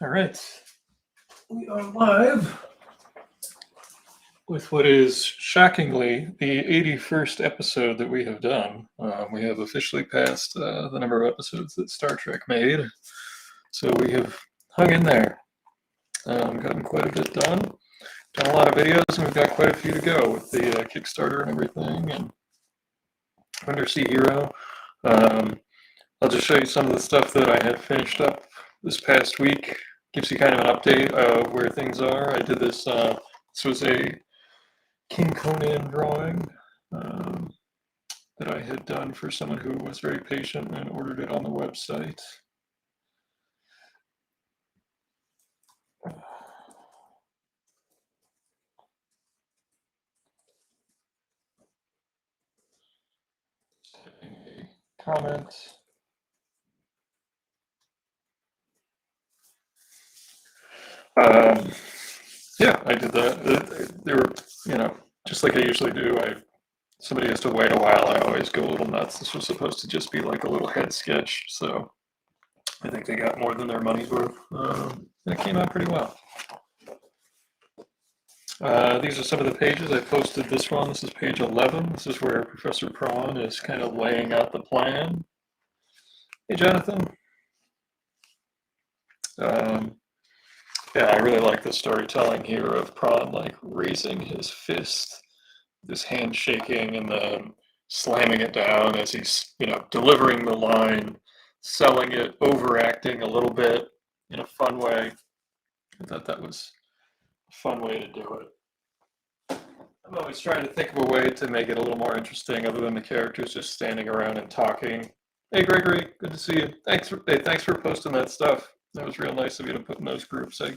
All right, we are live with what is shockingly the 81st episode that we have done. We have officially passed the number of episodes that Star Trek made, so we have hung in there, gotten quite a bit done a lot of videos, and we've got quite a few to go with the Kickstarter and everything, and Undersea Hero. I'll just show you some of the stuff that I had finished up this past week. Gives you kind of an update of where things are. I did this. This was a King Conan drawing that I had done for someone who was very patient and ordered it on the website. A comment. Yeah, I did that. They were, just like I usually do. Somebody has to wait a while. I always go a little nuts. This was supposed to just be like a little head sketch, so I think they got more than their money's worth. And it came out pretty well. These are some of the pages. I posted this one. This is page 11. This is where Professor Prawn is kind of laying out the plan. Hey, Jonathan. Yeah, I really like the storytelling here of Prawn like raising his fist, this hand shaking, and then slamming it down as he's, delivering the line, selling it, overacting a little bit in a fun way. I thought that was a fun way to do it. I'm always trying to think of a way to make it a little more interesting other than the characters just standing around and talking. Hey, Gregory, good to see you. Thanks for posting that stuff. That was real nice of you to put in those groups. I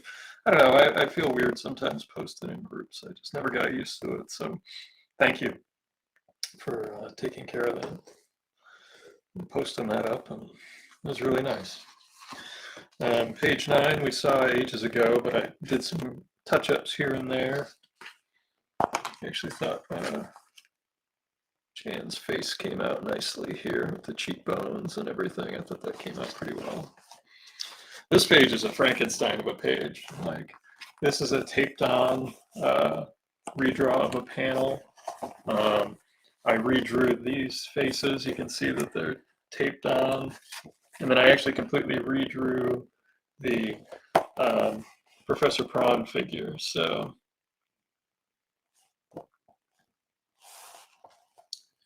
don't know, I feel weird sometimes posting in groups. I just never got used to it. So thank you for taking care of that and posting that up. And it was really nice. Page 9 we saw ages ago, but I did some touch-ups here and there. I actually thought Jan's face came out nicely here with the cheekbones and everything. I thought that came out pretty well. This page is a Frankenstein of a page. Like, this is a taped on redraw of a panel. I redrew these faces. You can see that they're taped on. And then I actually completely redrew the Professor Prawn figure. So,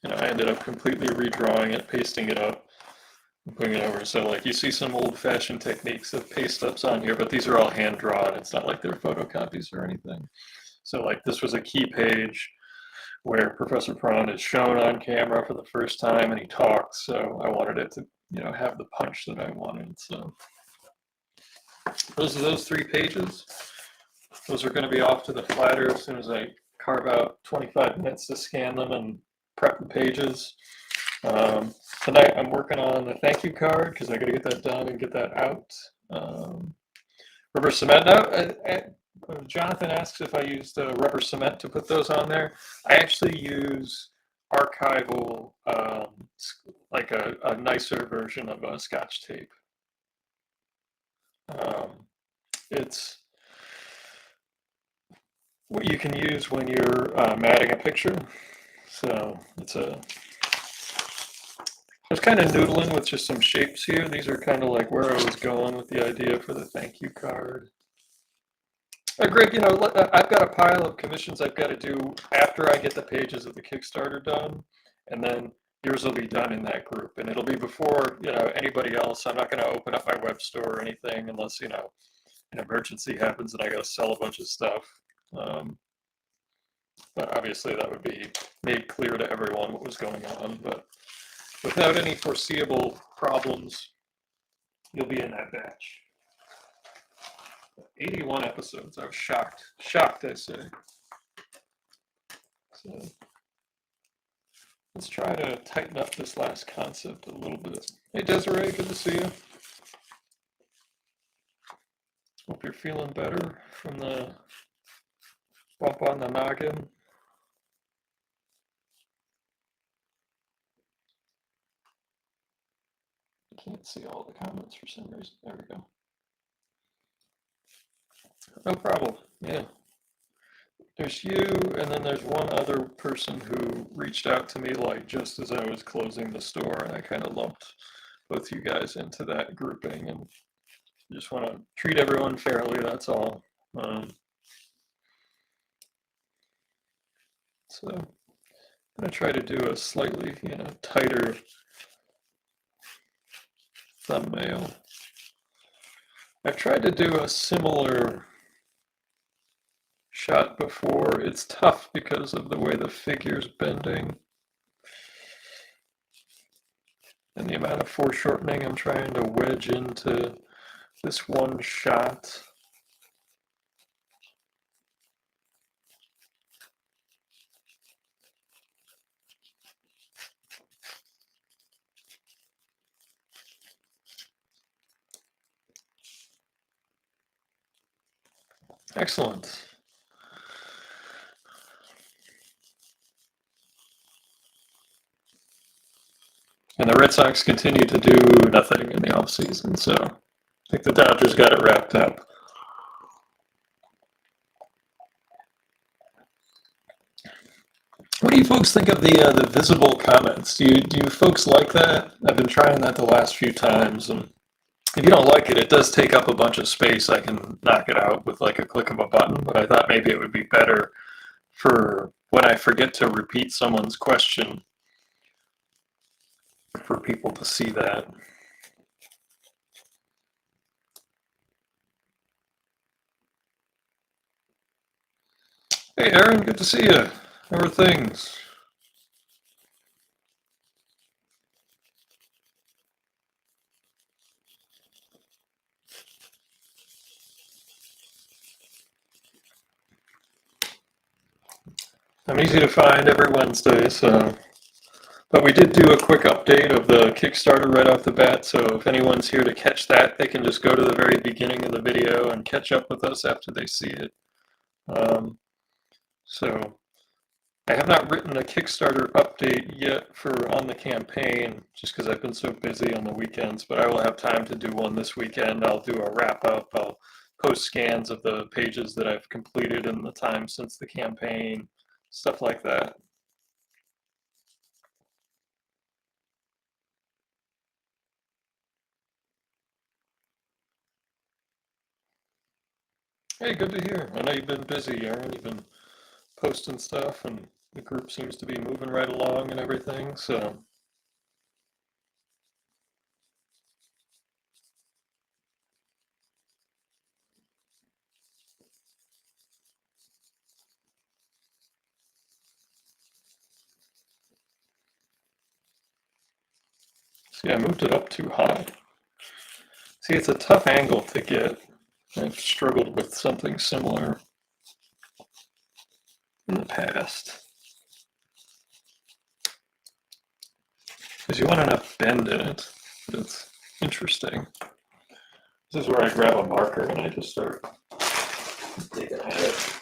I ended up completely redrawing it, pasting it up, and putting it over. So, like, you see some old-fashioned techniques of paste ups on here, but these are all hand drawn. It's not like they're photocopies or anything. So, like, this was a key page where Professor Prawn is shown on camera for the first time and he talks. So I wanted it to, have the punch that I wanted. So those are those 3 pages. Those are going to be off to the flatter as soon as I carve out 25 minutes to scan them and prep the pages. Tonight I'm working on the thank you card because I got to get that done and get that out. Rubber cement. Now, Jonathan asks if I used rubber cement to put those on there. I actually use archival, like a nicer version of Scotch tape. It's what you can use when you're matting a picture. So I was kind of noodling with just some shapes here. These are kind of like where I was going with the idea for the thank you card. Greg, I've got a pile of commissions I've got to do after I get the pages of the Kickstarter done, and then yours will be done in that group, and it'll be before, anybody else. I'm not going to open up my web store or anything unless, an emergency happens and I got to sell a bunch of stuff. But obviously that would be made clear to everyone what was going on, but without any foreseeable problems, you'll be in that batch. 81 episodes. I was shocked. Shocked, I say. So let's try to tighten up this last concept a little bit. Hey, Desiree, good to see you. Hope you're feeling better from the bump on the noggin. I can't see all the comments for some reason. There we go. No problem. Yeah. There's you, and then there's one other person who reached out to me like just as I was closing the store, and I kind of lumped both you guys into that grouping, and just want to treat everyone fairly. That's all. Um, so I'm gonna try to do a slightly, tighter thumbnail. I've tried to do a similar shot before. It's tough because of the way the figure's bending and the amount of foreshortening I'm trying to wedge into this one shot. Excellent. And the Red Sox continue to do nothing in the offseason, so I think the Dodgers got it wrapped up. What do you folks think of the visible comments? Do you folks like that? I've been trying that the last few times, and if you don't like it, it does take up a bunch of space. I can knock it out with like a click of a button, but I thought maybe it would be better for when I forget to repeat someone's question for people to see that. Hey, Aaron, good to see you. How are things? I'm easy to find every Wednesday, so. But we did do a quick update of the Kickstarter right off the bat, so if anyone's here to catch that, they can just go to the very beginning of the video and catch up with us after they see it. Um, so I have not written a Kickstarter update yet for on the campaign, just because I've been so busy on the weekends, but I will have time to do one this weekend. I'll do a wrap up. I'll post scans of the pages that I've completed in the time since the campaign, stuff like that. Hey, good to hear. I know you've been busy, Aaron. You've been posting stuff, and the group seems to be moving right along and everything. See, I moved it up too high. See, it's a tough angle to get. I've struggled with something similar in the past. Because you want enough bend in it. It's interesting. This is where I grab a marker and I just start digging at it.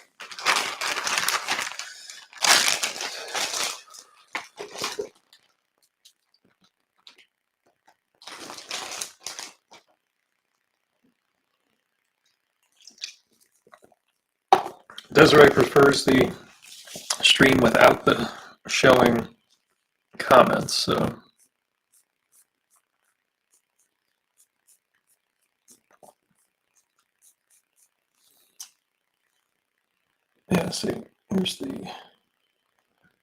Desiree prefers the stream without the showing comments, so yeah, see, here's the,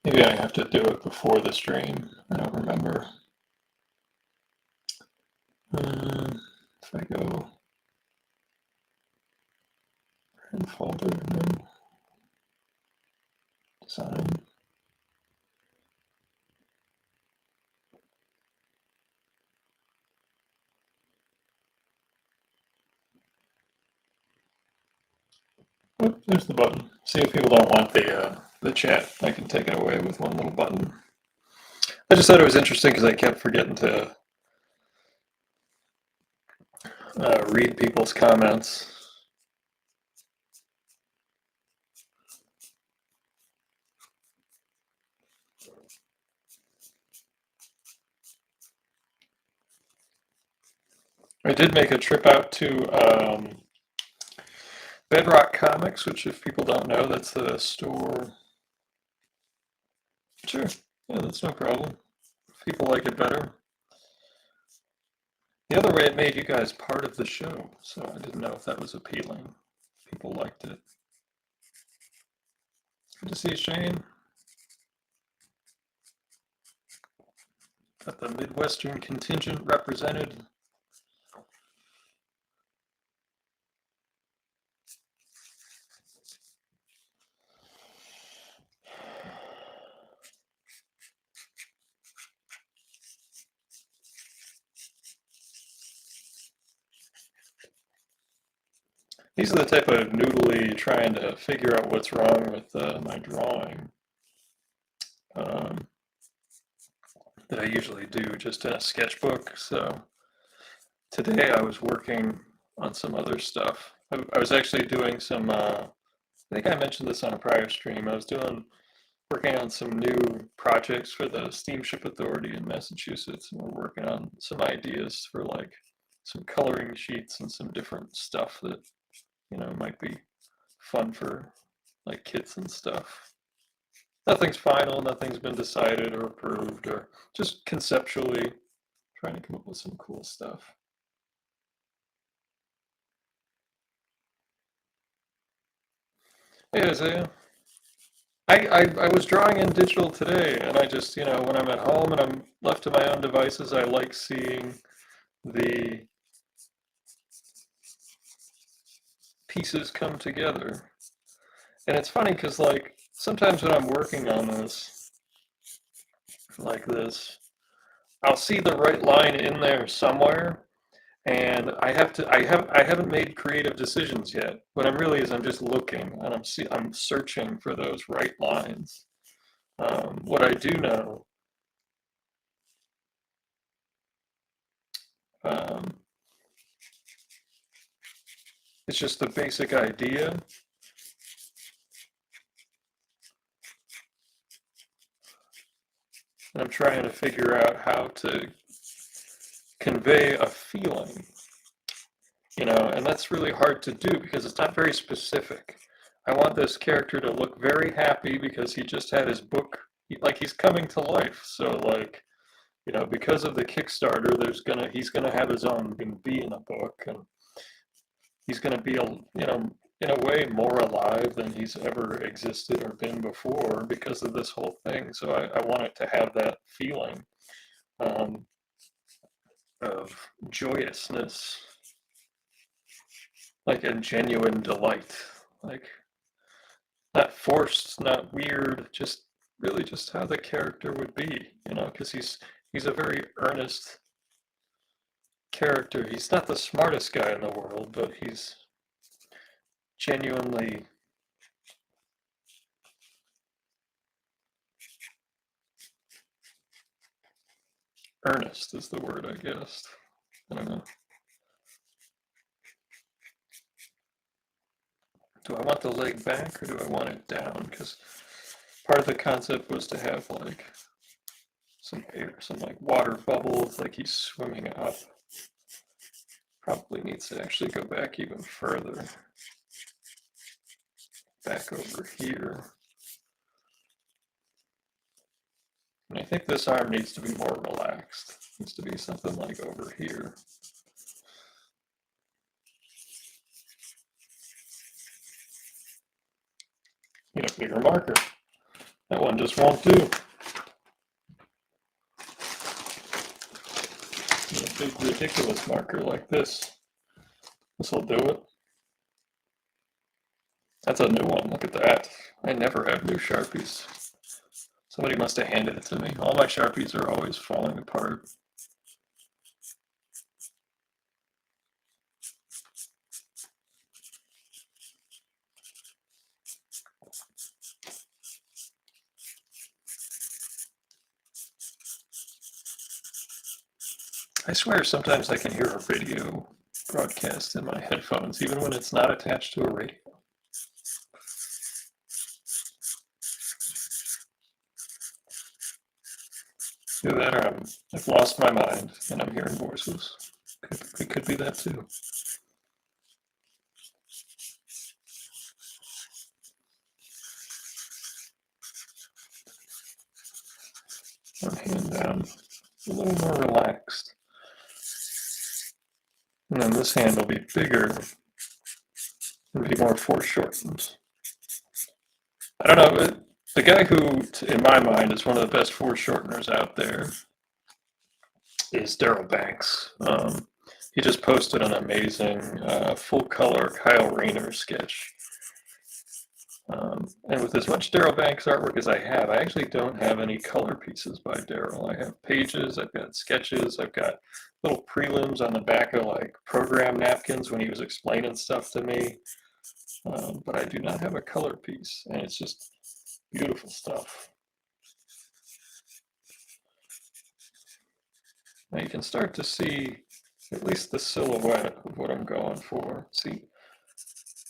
maybe I have to do it before the stream, I don't remember. If I go in folder, no, design. Oh, there's the button. See, if people don't want the chat, I can take it away with one little button. I just thought it was interesting because I kept forgetting to read people's comments. I did make a trip out to Bedrock Comics, which if people don't know, that's the store. Sure, yeah, that's no problem. If people like it better. The other way, it made you guys part of the show, so I didn't know if that was appealing. People liked it. Good to see you, Shane. Got the Midwestern contingent represented. These are the type of noodly trying to figure out what's wrong with my drawing that I usually do just in a sketchbook. So today I was working on some other stuff. I was actually doing some, I think I mentioned this on a prior stream. I was working on some new projects for the Steamship Authority in Massachusetts. And we're working on some ideas for like some coloring sheets and some different stuff that, might be fun for like kids and stuff. Nothing's final, nothing's been decided or approved, or just conceptually trying to come up with some cool stuff. Hey, Isaiah. I was drawing in digital today, and I just, when I'm at home and I'm left to my own devices, I like seeing the pieces come together. And it's funny because, like, sometimes when I'm working on this, like this, I'll see the right line in there somewhere, and I haven't made creative decisions yet. What I'm really is I'm just looking and I'm searching for those right lines. What I do know, um, it's just the basic idea. And I'm trying to figure out how to convey a feeling, and that's really hard to do because it's not very specific. I want this character to look very happy because he just had his book, like he's coming to life. So like, because of the Kickstarter, he's gonna have his own, gonna be in a book, and he's gonna be in a way more alive than he's ever existed or been before because of this whole thing. So I want it to have that feeling um, of joyousness, like a genuine delight, like not forced, not weird, just really just how the character would be, because he's a very earnest character. He's not the smartest guy in the world, but he's genuinely earnest is the word, I guess. I don't know. Do I want the leg back or do I want it down? Because part of the concept was to have like some air, some like water bubbles, like he's swimming up. Probably needs to actually go back even further. Back over here. And I think this arm needs to be more relaxed. It needs to be something like over here. Need a bigger marker. That one just won't do. Need a big ridiculous marker like this. This'll do it. That's a new one. Look at that. I never have new Sharpies. Somebody must have handed it to me. All my Sharpies are always falling apart. I swear sometimes I can hear a radio broadcast in my headphones, even when it's not attached to a radio. Either that or I've lost my mind and I'm hearing voices. It could be that too. one hand down, a little more relaxed. And then this hand will be bigger and be more foreshortened. I don't know, the guy who, in my mind, is one of the best foreshorteners out there is Daryl Banks. He just posted an amazing full color Kyle Rayner sketch. And with as much Daryl Banks artwork as I have, I actually don't have any color pieces by Daryl. I have pages, I've got sketches, I've got little prelims on the back of like program napkins when he was explaining stuff to me. But I do not have a color piece, and it's just beautiful stuff. Now you can start to see at least the silhouette of what I'm going for. See,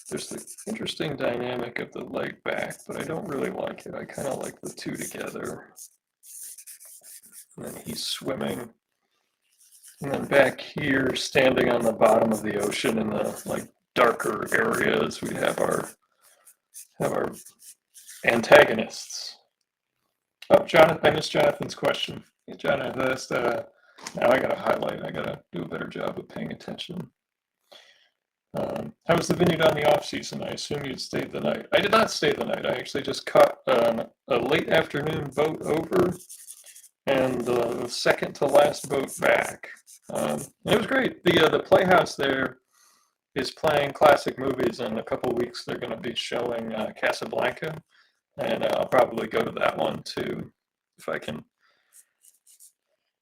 there's the interesting dynamic of the leg back, but I don't really like it. I kind of like the two together. And then he's swimming. And then back here, standing on the bottom of the ocean in the like darker areas, we have our antagonists. Oh, Jonathan, I missed Jonathan's question. Hey, Jonathan asked, now I gotta highlight, I gotta do a better job of paying attention. How was the vineyard on the off season? I assume you'd stayed the night. I did not stay the night. I actually just caught a late afternoon boat over and the second to last boat back. It was great. The Playhouse there is playing classic movies. In a couple weeks, they're going to be showing Casablanca, and I'll probably go to that one too if I can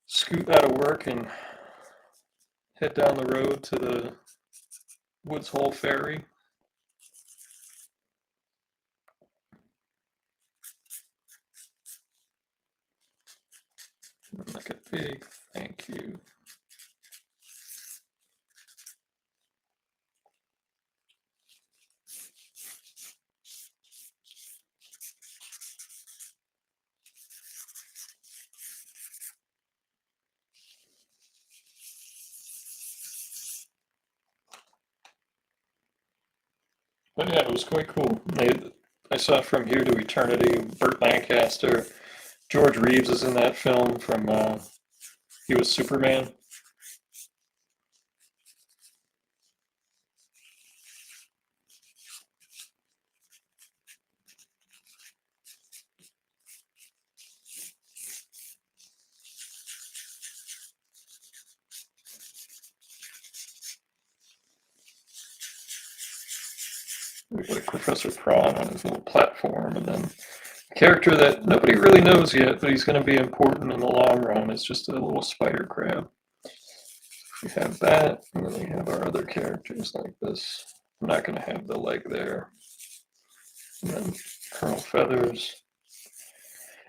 scoot out of work and head down the road to the Woods Hole Ferry. Like a big thank you. But yeah, it was quite cool. I saw From Here to Eternity, Burt Lancaster. George Reeves is in that film from, he was Superman. Like Professor Prawn on his little platform, and then a character that nobody really knows yet, but he's going to be important in the long run. Is just a little spider crab. We have that, and then we have our other characters like this. I'm not going to have the leg there. And then Colonel Feathers.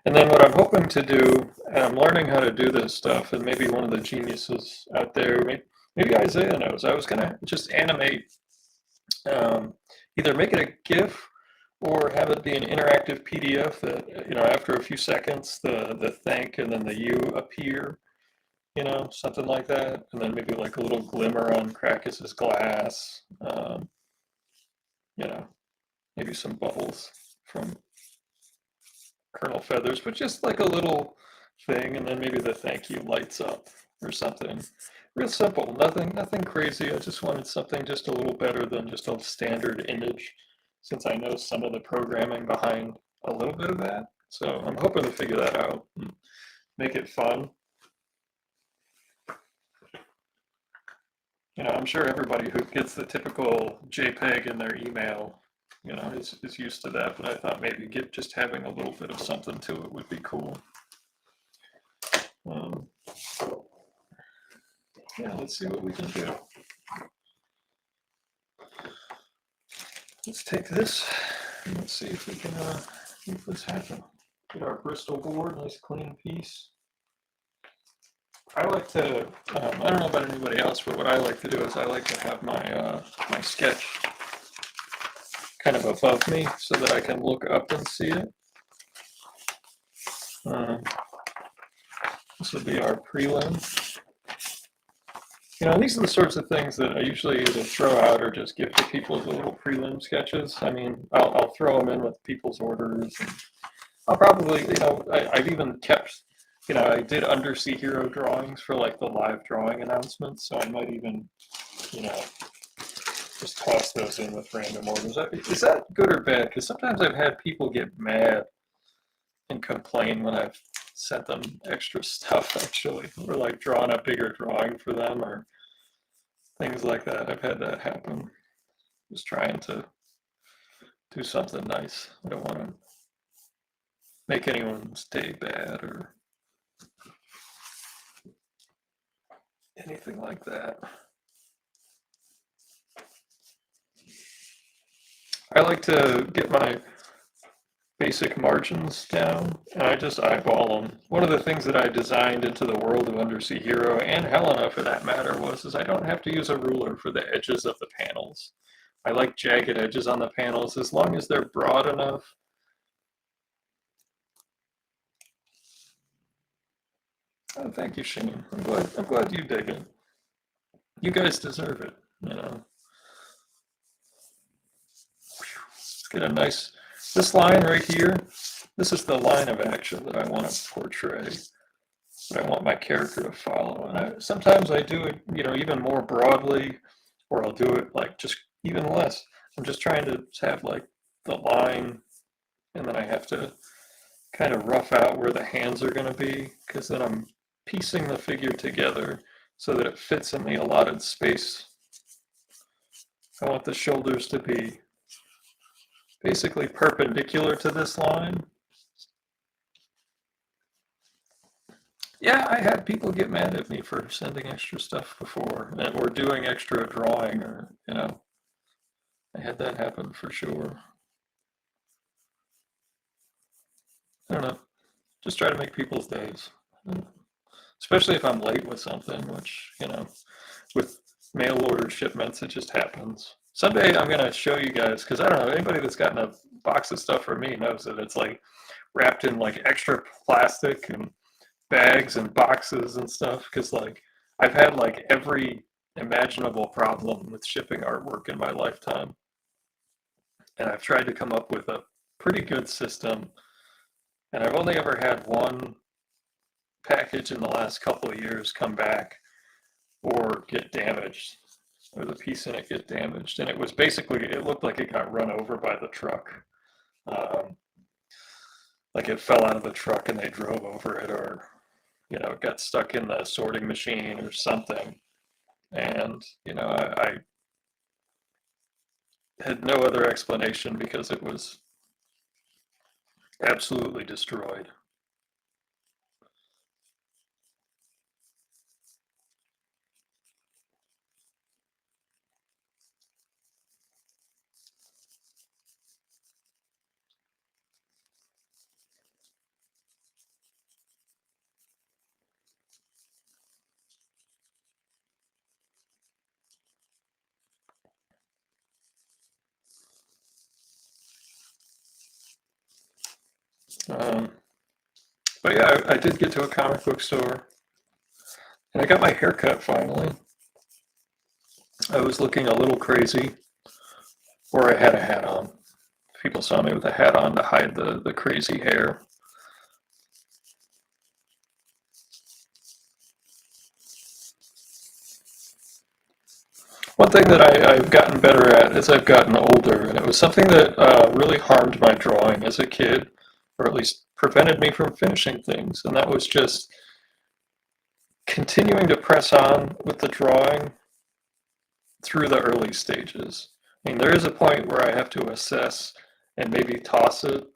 And then what I'm hoping to do, and I'm learning how to do this stuff, and maybe one of the geniuses out there, maybe Isaiah knows. I was going to just animate, either make it a GIF or have it be an interactive PDF that, after a few seconds, the thank and then the you appear, something like that. And then maybe like a little glimmer on Crackus's glass, maybe some bubbles from Colonel Feathers, but just like a little thing, and then maybe the thank you lights up or something. Real simple, nothing crazy. I just wanted something just a little better than just a standard image, since I know some of the programming behind a little bit of that. So I'm hoping to figure that out and make it fun. I'm sure everybody who gets the typical JPEG in their email, is used to that, but I thought maybe just having a little bit of something to it would be cool. Yeah, let's see what we can do. Let's take this and let's see if we can make this happen. Get our Bristol board, nice clean piece. I like to, I don't know about anybody else, but what I like to do is I like to have my my sketch kind of above me so that I can look up and see it. This will be our prelim. These are the sorts of things that I usually either throw out or just give to people as little prelim sketches. I mean, I'll throw them in with people's orders. And I'll probably, I've even kept I did Undersea hero drawings for like the live drawing announcements, so I might even, you know, just toss those in with random orders. Is that good or bad? Because sometimes I've had people get mad and complain when I've sent them extra stuff, actually, or like drawn a bigger drawing for them or things like that. I've had that happen. Just trying to do something nice. I don't want to make anyone's day bad or anything like that. I like to get my basic margins down, and I just eyeball them. One of the things that I designed into the world of Undersea Hero, and Helena for that matter, is I don't have to use a ruler for the edges of the panels. I like jagged edges on the panels as long as they're broad enough. Oh, thank you, Shane. I'm glad you dig it. You guys deserve it, you know. Let's get a nice, this line right here, this is the line of action that I want to portray, that I want my character to follow. And sometimes I do it, even more broadly, or I'll do it like just even less. I'm just trying to have like the line, and then I have to kind of rough out where the hands are going to be, because then I'm piecing the figure together so that it fits in the allotted space. I want the shoulders to be basically perpendicular to this line. Yeah, I had people get mad at me for sending extra stuff before, or doing extra drawing, or, I had that happen for sure. I don't know. Just try to make people's days. Especially if I'm late with something, which, with mail order shipments, it just happens. Someday I'm going to show you guys, because I don't know, anybody that's gotten a box of stuff from me knows that it's like wrapped in like extra plastic and bags and boxes and stuff, because like I've had like every imaginable problem with shipping artwork in my lifetime, and I've tried to come up with a pretty good system, and I've only ever had one package in the last couple of years come back or get damaged, or the piece in it get damaged, and it was basically, it looked like it got run over by the truck. Like it fell out of the truck and they drove over it, or it got stuck in the sorting machine or something. And, I had no other explanation because it was absolutely destroyed. Um, but yeah, I did get to a comic book store and I got my hair cut finally. I was looking a little crazy, or I had a hat on. People saw me with a hat on to hide the crazy hair. One thing that I've gotten better at as I've gotten older, and it was something that really harmed my drawing as a kid, or at least prevented me from finishing things, and that was just continuing to press on with the drawing through the early stages. I mean, there is a point where I have to assess and maybe toss it,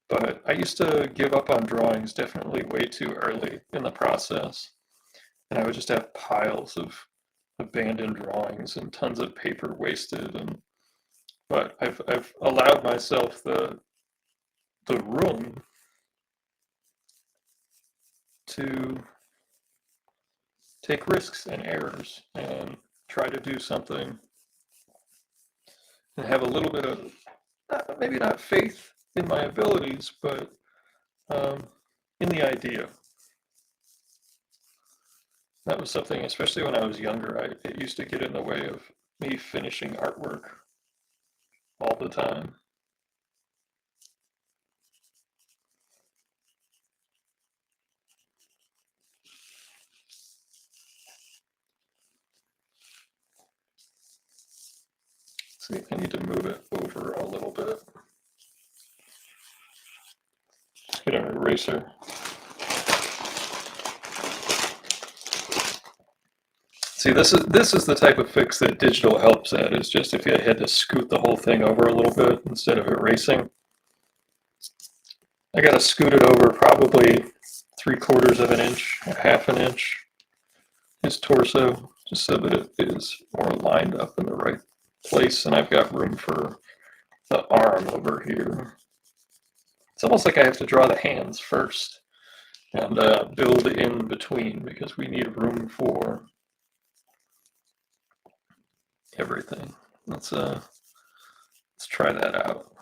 but I used to give up on drawings definitely way too early in the process. And I would just have piles of abandoned drawings and tons of paper wasted. But I've allowed myself the room to take risks and errors and try to do something and have a little bit of, maybe not faith in my abilities, but um, in the idea. That was something, especially when I was younger, it used to get in the way of me finishing artwork all the time. See, I need to move it over a little bit. Get an eraser. See, this is the type of fix that digital helps at, is just if you had to scoot the whole thing over a little bit instead of erasing. I gotta scoot it over probably 3/4 of an inch, or half an inch, his torso, just so that it is more lined up in the right place, and I've got room for the arm over here. It's almost like I have to draw the hands first and build in between, because we need room for everything. Let's try that out.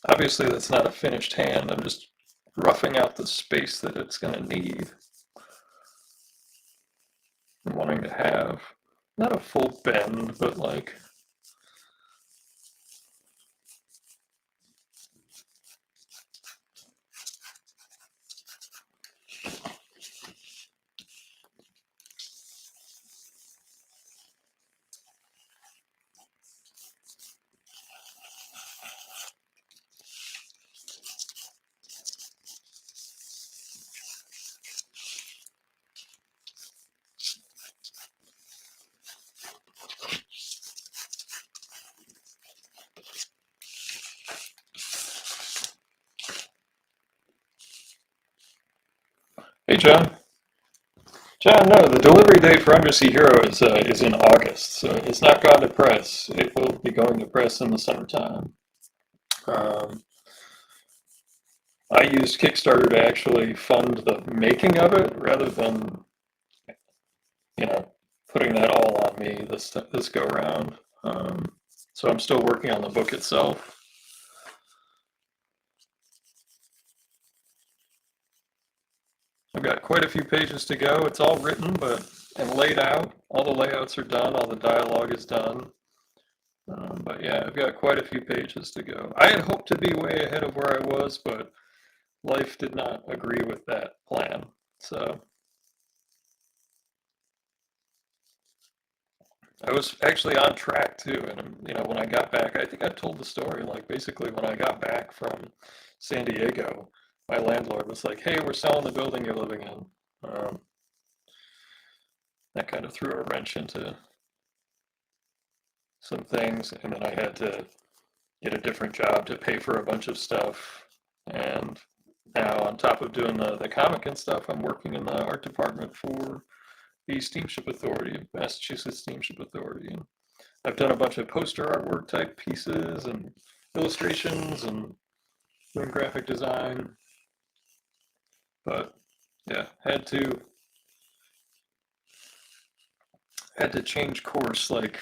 Obviously, that's not a finished hand. I'm just roughing out the space that it's going to need. I'm wanting to have not a full bend, but like hey, John. John, no, the delivery date for Undersea Hero is in August, so it's not gone to press. It will be going to press in the summertime. Um, I used Kickstarter to actually fund the making of it rather than, you know, putting that all on me this go around. So I'm still working on the book itself. I've got quite a few pages to go. It's all written, and laid out. All the layouts are done. All the dialogue is done. But yeah, I've got quite a few pages to go. I had hoped to be way ahead of where I was, but life did not agree with that plan. So I was actually on track too. And when I got back, I think I told the story. Like basically, when I got back from San Diego, my landlord was like, "Hey, we're selling the building you're living in." That kind of threw a wrench into some things, and then I had to get a different job to pay for a bunch of stuff. And now, on top of doing the comic and stuff, I'm working in the art department for the Steamship Authority, Massachusetts Steamship Authority. And I've done a bunch of poster artwork type pieces and illustrations and doing graphic design. But yeah, had to change course like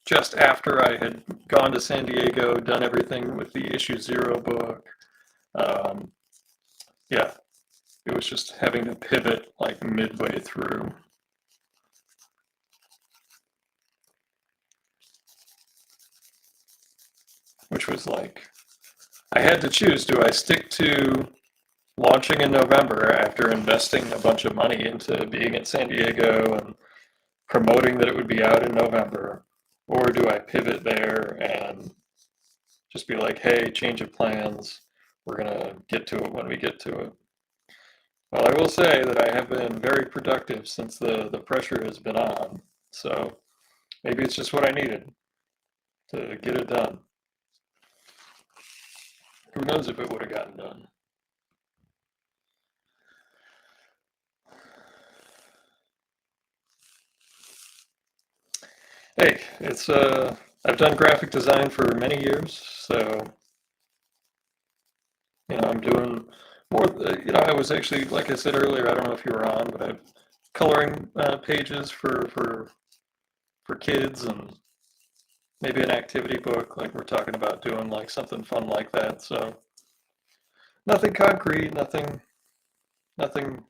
just after I had gone to San Diego, done everything with the issue 0 book. Um, yeah, it was just having to pivot like midway through. Which was like, I had to choose, do I stick to launching in November after investing a bunch of money into being in San Diego and promoting that it would be out in November, or do I pivot there and just be like, hey, change of plans, we're going to get to it when we get to it? Well, I will say that I have been very productive since the pressure has been on, so maybe it's just what I needed to get it done. Who knows if it would have gotten done? Hey, I've done graphic design for many years, so I'm doing more. I was actually, like I said earlier, I don't know if you were on, but I'm coloring pages for kids, and maybe an activity book. Like we're talking about doing like something fun like that. So nothing concrete, nothing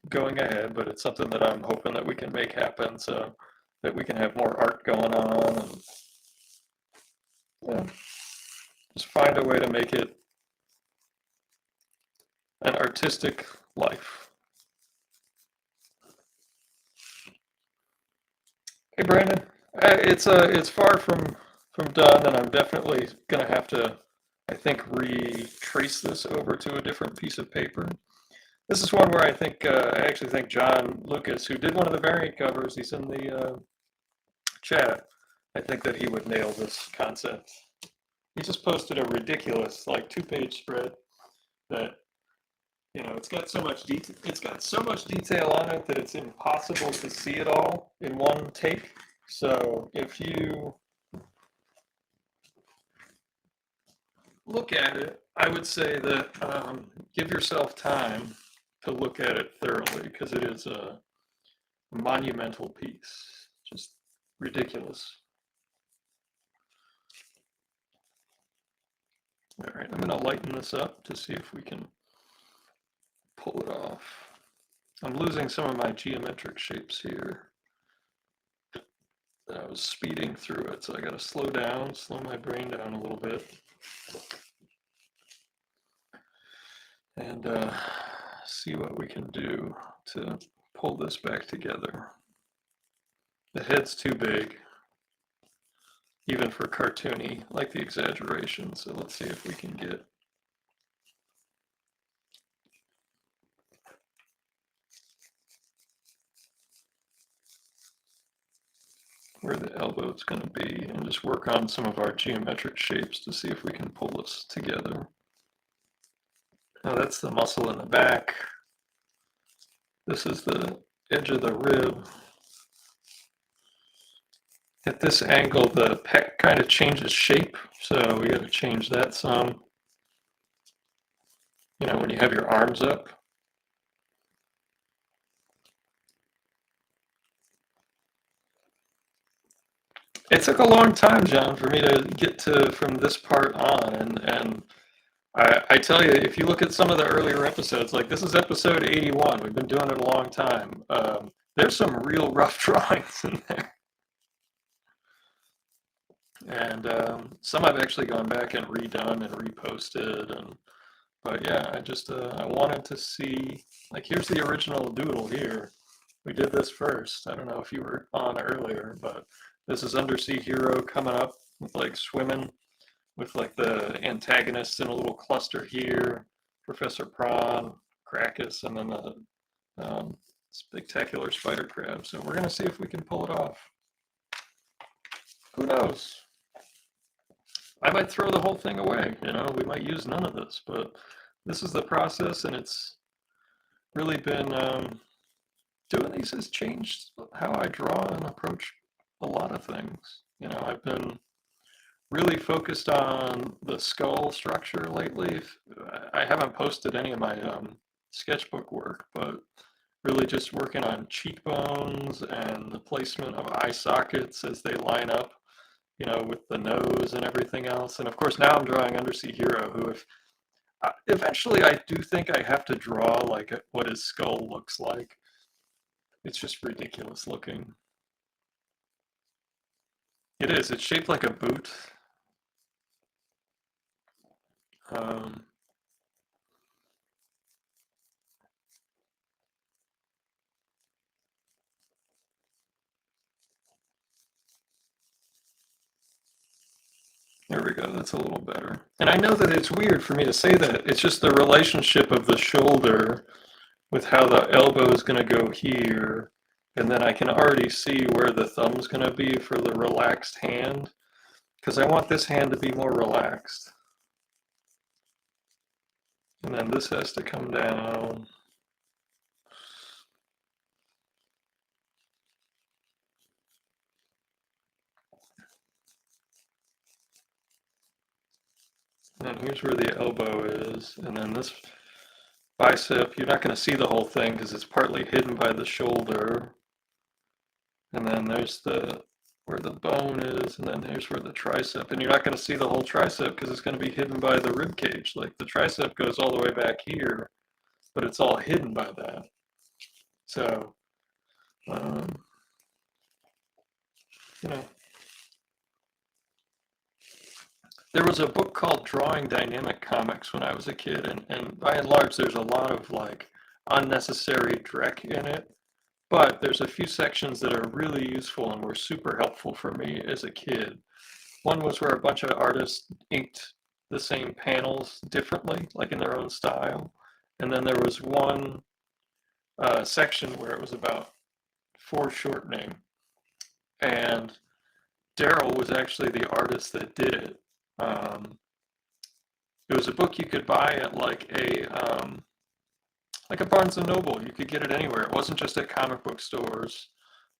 going ahead, but it's something that I'm hoping that we can make happen, so that we can have more art going on, and yeah, just find a way to make it an artistic life. Hey Brandon, it's far from done, and I'm definitely gonna have to, I think, retrace this over to a different piece of paper. This is one where I actually think John Lucas, who did one of the variant covers, he's in the chat. I think that he would nail this concept. He just posted a ridiculous, like, two-page spread that it's got so much detail on it that it's impossible to see it all in one take. So if you look at it, I would say that give yourself time to look at it thoroughly because it is a monumental piece, just ridiculous. All right, I'm going to lighten this up to see if we can pull it off. I'm losing some of my geometric shapes here. I was speeding through it, so I got to slow my brain down a little bit. And see what we can do to pull this back together. The head's too big, even for cartoony, like the exaggeration. So let's see if we can get where the elbow is going to be and just work on some of our geometric shapes to see if we can pull this together. Now that's the muscle in the back. This is the edge of the rib. At this angle, the pec kind of changes shape, so we got to change that some. You know, when you have your arms up. It took a long time, John, for me to get to from this part on, and I tell you, if you look at some of the earlier episodes, like this is episode 81, we've been doing it a long time. There's some real rough drawings in there. And some I've actually gone back and redone and reposted, but yeah, I wanted to see, like, here's the original doodle here. We did this first. I don't know if you were on earlier, but this is Undersea Hero coming up with like swimming with like the antagonists in a little cluster here, Professor Prawn, Krakus, and then the spectacular spider crab. So we're gonna see if we can pull it off. Who knows? I might throw the whole thing away. You know, we might use none of this, but this is the process, and it's really been doing these has changed how I draw and approach a lot of things. You know, I've been really focused on the skull structure lately. I haven't posted any of my sketchbook work, but really just working on cheekbones and the placement of eye sockets as they line up, you know, with the nose and everything else. And of course, now I'm drawing Undersea Hero, who, if eventually I do think I have to draw like what his skull looks like. It's just ridiculous looking. It is. It's shaped like a boot. Um, there we go. That's a little better. And I know that it's weird for me to say that. It's just the relationship of the shoulder with how the elbow is going to go here. And then I can already see where the thumb's going to be for the relaxed hand, because I want this hand to be more relaxed. And then this has to come down. And here's where the elbow is. And then this bicep, you're not going to see the whole thing because it's partly hidden by the shoulder. And then there's where the bone is, and then here's where the tricep. And you're not going to see the whole tricep because it's going to be hidden by the rib cage. Like the tricep goes all the way back here, but it's all hidden by that. So, you know, there was a book called Drawing Dynamic Comics when I was a kid, and by and large, there's a lot of like unnecessary dreck in it. But there's a few sections that are really useful and were super helpful for me as a kid. One was where a bunch of artists inked the same panels differently, like in their own style. And then there was one section where it was about foreshortening. And Daryl was actually the artist that did it. It was a book you could buy at like a Barnes and Noble. You could get it anywhere. It wasn't just at comic book stores.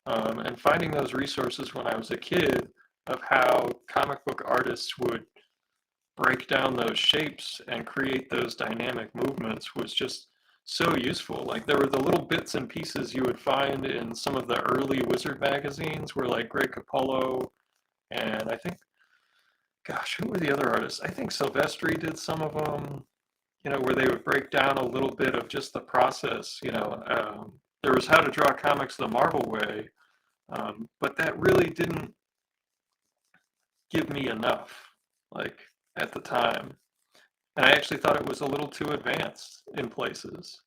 And finding those resources when I was a kid of how comic book artists would break down those shapes and create those dynamic movements was just so useful. Like there were the little bits and pieces you would find in some of the early Wizard magazines where like Greg Capullo and I think, gosh, who were the other artists? I think Silvestri did some of them, where they would break down a little bit of just the process. There was How to Draw Comics the Marvel Way, but that really didn't give me enough, like at the time. And I actually thought it was a little too advanced in places.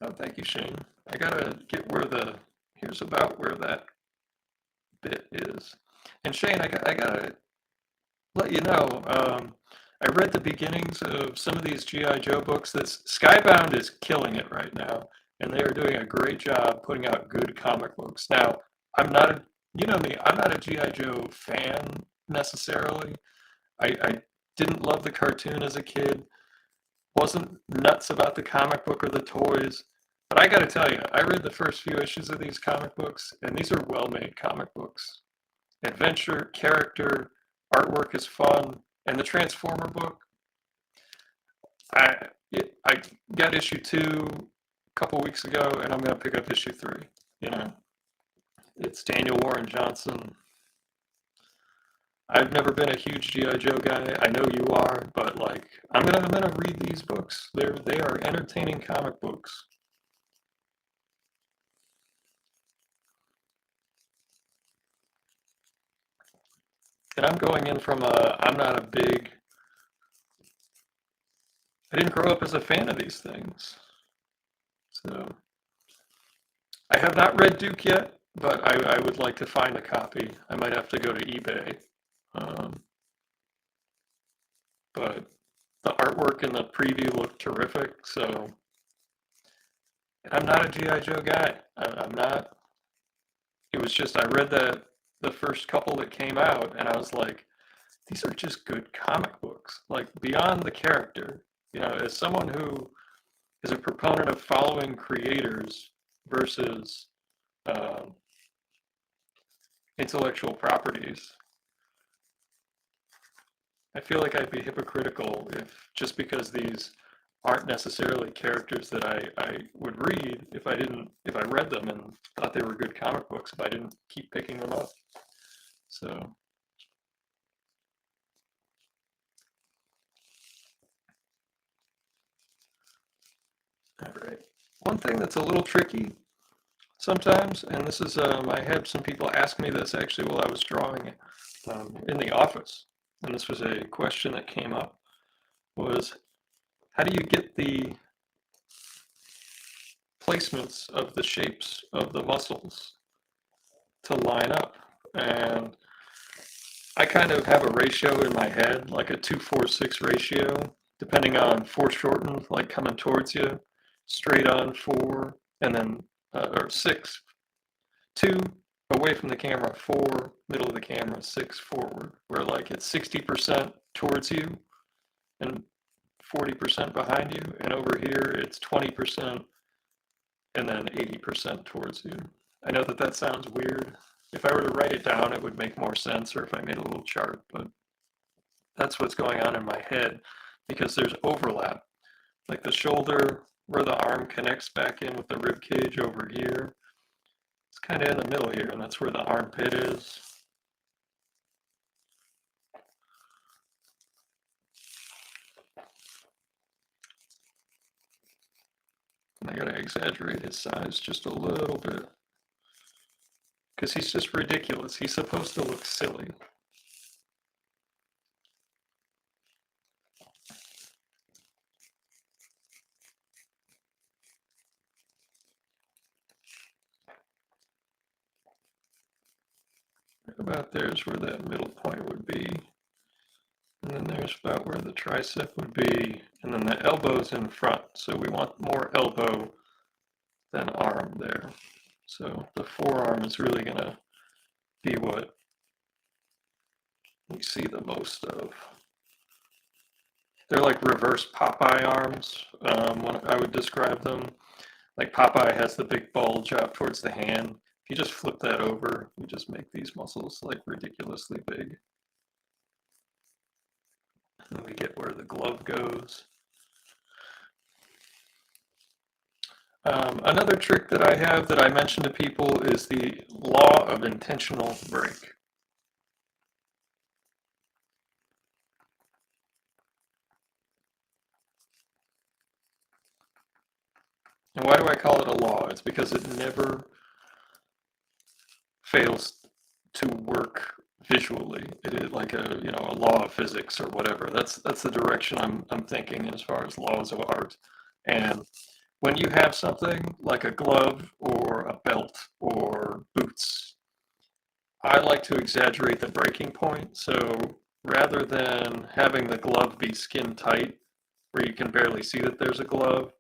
Oh, thank you, Shane. I gotta get here's about where that bit is. And Shane, I gotta let you know, I read the beginnings of some of these G.I. Joe books. Skybound is killing it right now, and they are doing a great job putting out good comic books. Now, you know me, I'm not a G.I. Joe fan necessarily. I didn't love the cartoon as a kid, wasn't nuts about the comic book or the toys. But I gotta tell you, I read the first few issues of these comic books, and these are well-made comic books. Adventure, character, artwork is fun, and the Transformer book, I got issue 2 a couple weeks ago, and I'm going to pick up issue 3. It's Daniel Warren Johnson. I've never been a huge G.I. Joe guy. I know you are, but like I'm gonna read these books. They are entertaining comic books. And I'm going in from I'm not a big. I didn't grow up as a fan of these things, so I have not read Duke yet, but I would like to find a copy. I might have to go to eBay. Um, but the artwork and the preview look terrific, so and I'm not a G.I. Joe guy. I'm not. It was just I read the first couple that came out, and I was like, these are just good comic books. Like beyond the character, as someone who is a proponent of following creators versus um, intellectual properties, I feel like I'd be hypocritical if just because these aren't necessarily characters that I would read if I read them and thought they were good comic books if I didn't keep picking them up. So all right. One thing that's a little tricky sometimes, and this is I had some people ask me this actually while I was drawing in the office, and this was a question that came up, was how do you get the placements of the shapes of the muscles to line up? And I kind of have a ratio in my head, like a 2-4-6 ratio, depending on foreshortened, like coming towards you, straight on 4, and then, or 6, 2 away from the camera, 4 middle of the camera, 6 forward, where like it's 60% towards you and 40% behind you, and over here it's 20% and then 80% towards you. I know that sounds weird. If I were to write it down, it would make more sense, or if I made a little chart, but that's what's going on in my head because there's overlap. Like the shoulder where the arm connects back in with the rib cage over here, it's kind of in the middle here, and that's where the armpit is. And I gotta exaggerate his size just a little bit because he's just ridiculous. He's supposed to look silly. about there's where that middle point would be. And then there's about where the tricep would be. And then the elbow's in front. So we want more elbow than arm there. So the forearm is really going to be what we see the most of. They're like reverse Popeye arms, when I would describe them. Like Popeye has the big bulge out towards the hand. If you just flip that over, you just make these muscles like ridiculously big. And we get where the glove goes. Another trick that I have that I mention to people is the law of intentional break. And why do I call it a law? It's because it never fails to work visually. It is like a law of physics or whatever. That's the direction I'm thinking as far as laws of art. And when you have something like a glove or a belt or boots, I like to exaggerate the breaking point. So rather than having the glove be skin tight, where you can barely see that there's a glove,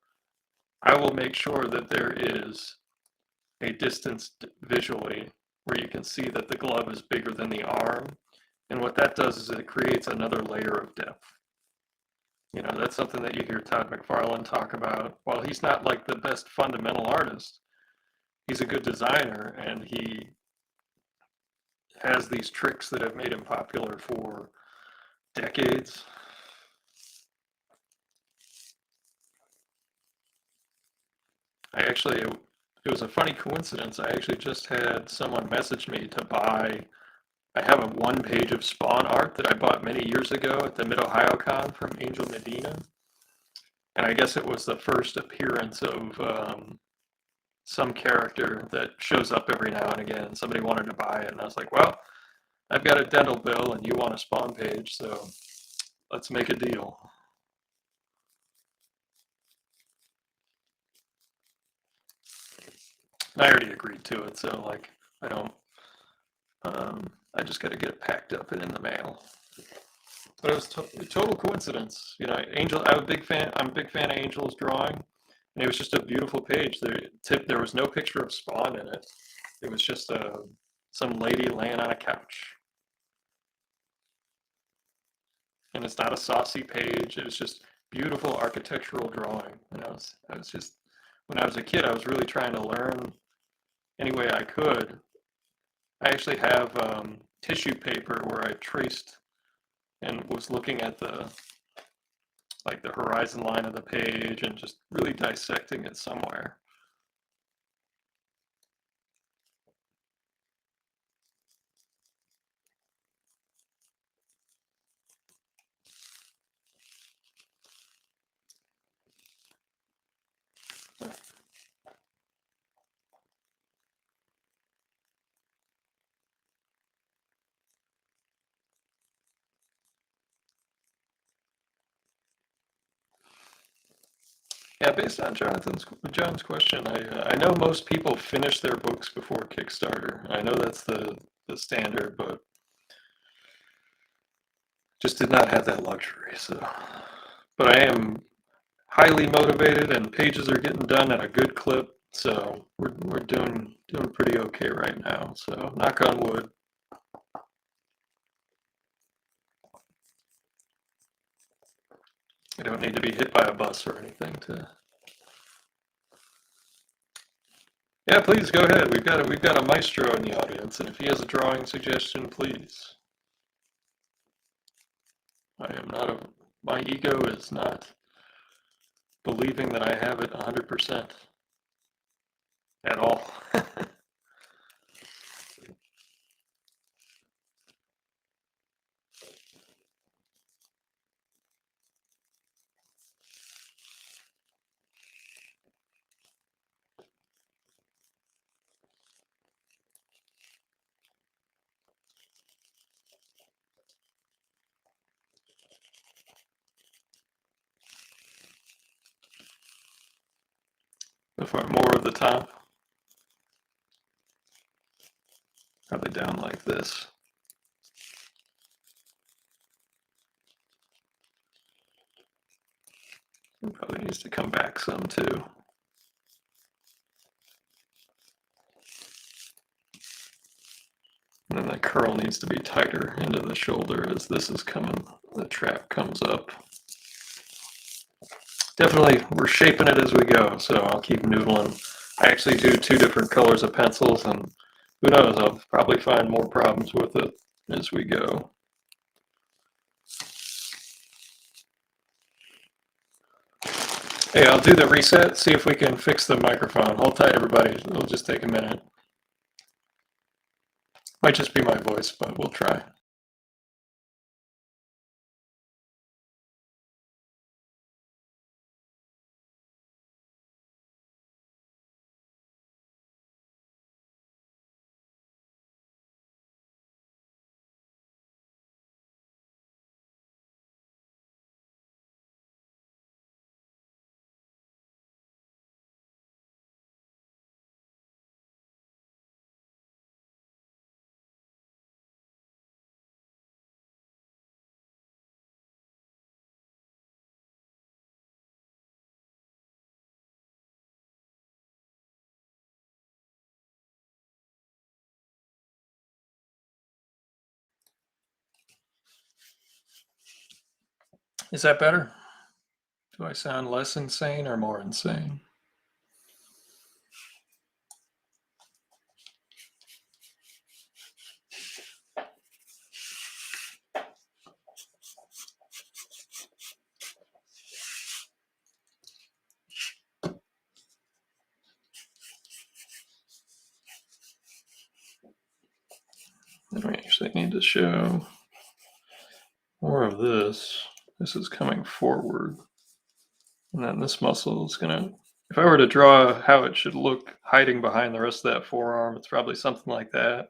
I will make sure that there is a distance visually where you can see that the glove is bigger than the arm. And what that does is it creates another layer of depth. You know, that's something that you hear Todd McFarlane talk about. While he's not like the best fundamental artist, he's a good designer, and he has these tricks that have made him popular for decades. It was a funny coincidence. I actually just had someone message me to buy. I have a one page of Spawn art that I bought many years ago at the Mid-Ohio Con from Angel Medina. And I guess it was the first appearance of some character that shows up every now and again. Somebody wanted to buy it, and I was like, well, I've got a dental bill, and you want a Spawn page, so let's make a deal. And I already agreed to it, so like I don't. I just got to get it packed up and in the mail. But it was a total coincidence. You know, Angel. I'm a big fan. I'm a big fan of Angel's drawing, and it was just a beautiful page. There was no picture of Spawn in it. It was just some lady laying on a couch, and it's not a saucy page. It was just beautiful architectural drawing. And I was just when I was a kid, I was really trying to learn any way I could. I actually have tissue paper where I traced and was looking at the horizon line of the page and just really dissecting it somewhere. Yeah, based on John's question, I know most people finish their books before Kickstarter. I know that's the standard, but just did not have that luxury. So, but I am highly motivated, and pages are getting done at a good clip. So we're doing pretty okay right now. So knock on wood. I don't need to be hit by a bus or anything to. Yeah, please go ahead. We've got a maestro in the audience, and if he has a drawing suggestion, please. I am not a. My ego is not believing that I have it 100% at all. More of the top. Probably down like like this. It probably needs to come back some too. And then the curl needs to be tighter into the shoulder as this is coming, the trap comes up. Definitely, we're shaping it as we go, so I'll keep noodling. I actually do 2 different colors of pencils, and who knows, I'll probably find more problems with it as we go. Hey, I'll do the reset, see if we can fix the microphone. Hold tight, everybody. It'll just take a minute. Might just be my voice, but we'll try. Is that better? Do I sound less insane or more insane? Then we actually need to show more of this. This is coming forward. And then this muscle is gonna, if I were to draw how it should look hiding behind the rest of that forearm, it's probably something like that.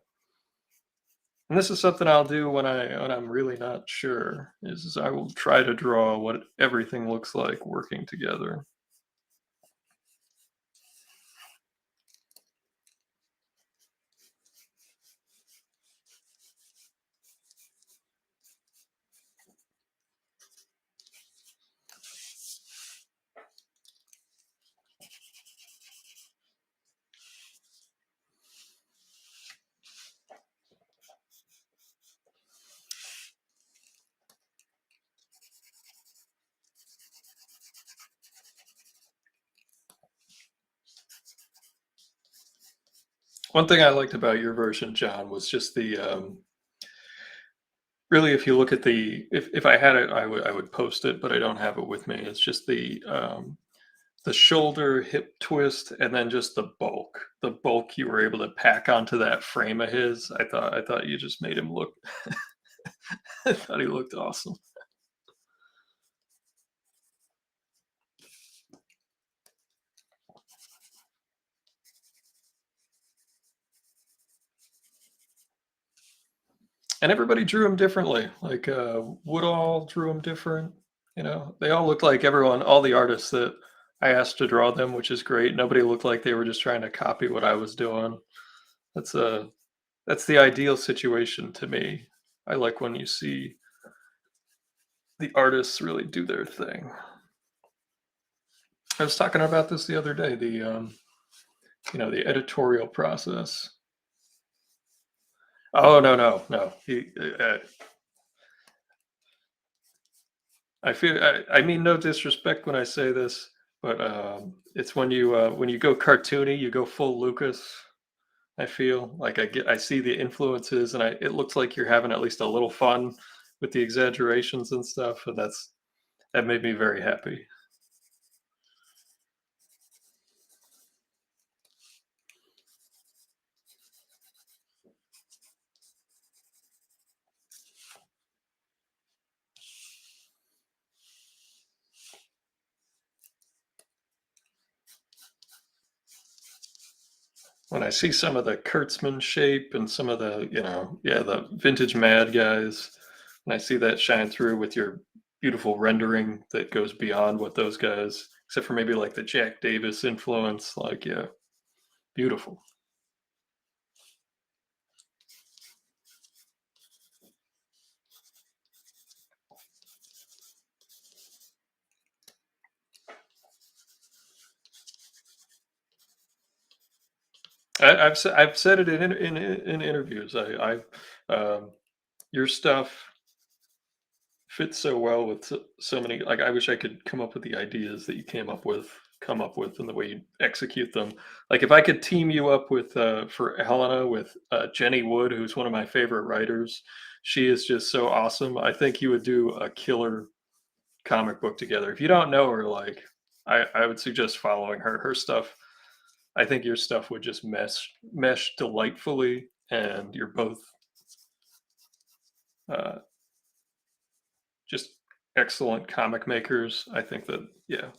And this is something I'll do when I'm really not sure, is I will try to draw what everything looks like working together. One thing I liked about your version, John, was just the really, if you look at the, if I had it, I would post it, but I don't have it with me. It's just the shoulder hip twist, and then just the bulk you were able to pack onto that frame of his. I thought you just made him look. I thought he looked awesome. And everybody drew him differently. Like Woodall drew him different. They all looked like everyone, all the artists that I asked to draw them, which is great. Nobody looked like they were just trying to copy what I was doing. That's a that's the ideal situation to me. I like when you see the artists really do their thing. I was talking about this the other day. The editorial process. Oh no, no, no. I mean no disrespect when I say this, but it's when you go cartoony, you go full Lucas. I feel like I see the influences, and it looks like you're having at least a little fun with the exaggerations and stuff, and that made me very happy. When I see some of the Kurtzman shape and some of the, yeah, the vintage Mad guys, when I see that shine through with your beautiful rendering that goes beyond what those guys, except for maybe like the Jack Davis influence, like, yeah, beautiful. I've said it in interviews. Um, your stuff fits so well with so many. Like, I wish I could come up with the ideas that you come up with, and the way you execute them. Like, if I could team you up with for Helena with Jenny Wood, who's one of my favorite writers. She is just so awesome. I think you would do a killer comic book together. If you don't know her, like, I would suggest following her. Her stuff, I think your stuff would just mesh delightfully, and you're both uh, just excellent comic makers. I think that, yeah.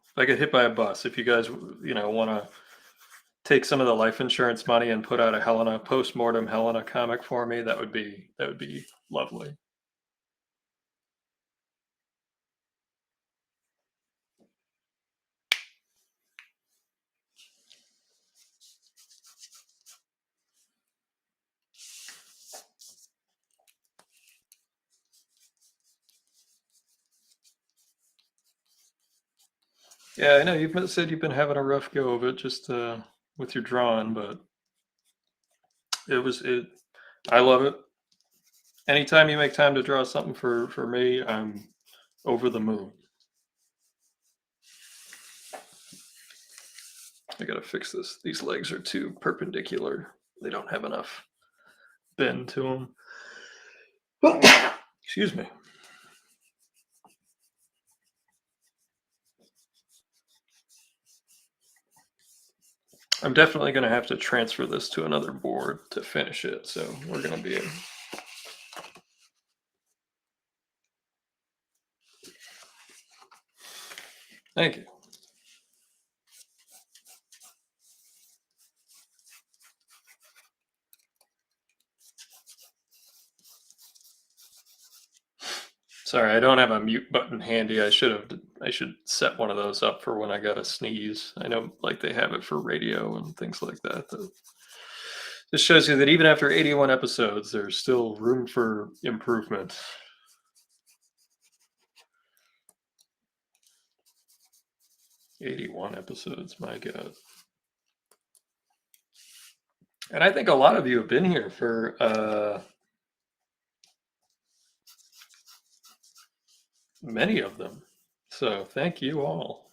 If I get hit by a bus, if you guys, want to take some of the life insurance money and put out a Helena post-mortem Helena comic for me, that would be lovely. Yeah, I know you've said you've been having a rough go of it just with your drawing, but it was it. I love it. Anytime you make time to draw something for me, I'm over the moon. I gotta fix this. These legs are too perpendicular. They don't have enough bend to them. Excuse me. I'm definitely gonna have to transfer this to another board to finish it. So we're gonna be. Thank you. Sorry, I don't have a mute button handy. I should set one of those up for when I gotta sneeze. I know, like, they have it for radio and things like that. This shows you that even after 81 episodes, there's still room for improvement. 81 episodes, my God. And I think a lot of you have been here for many of them. So thank you all.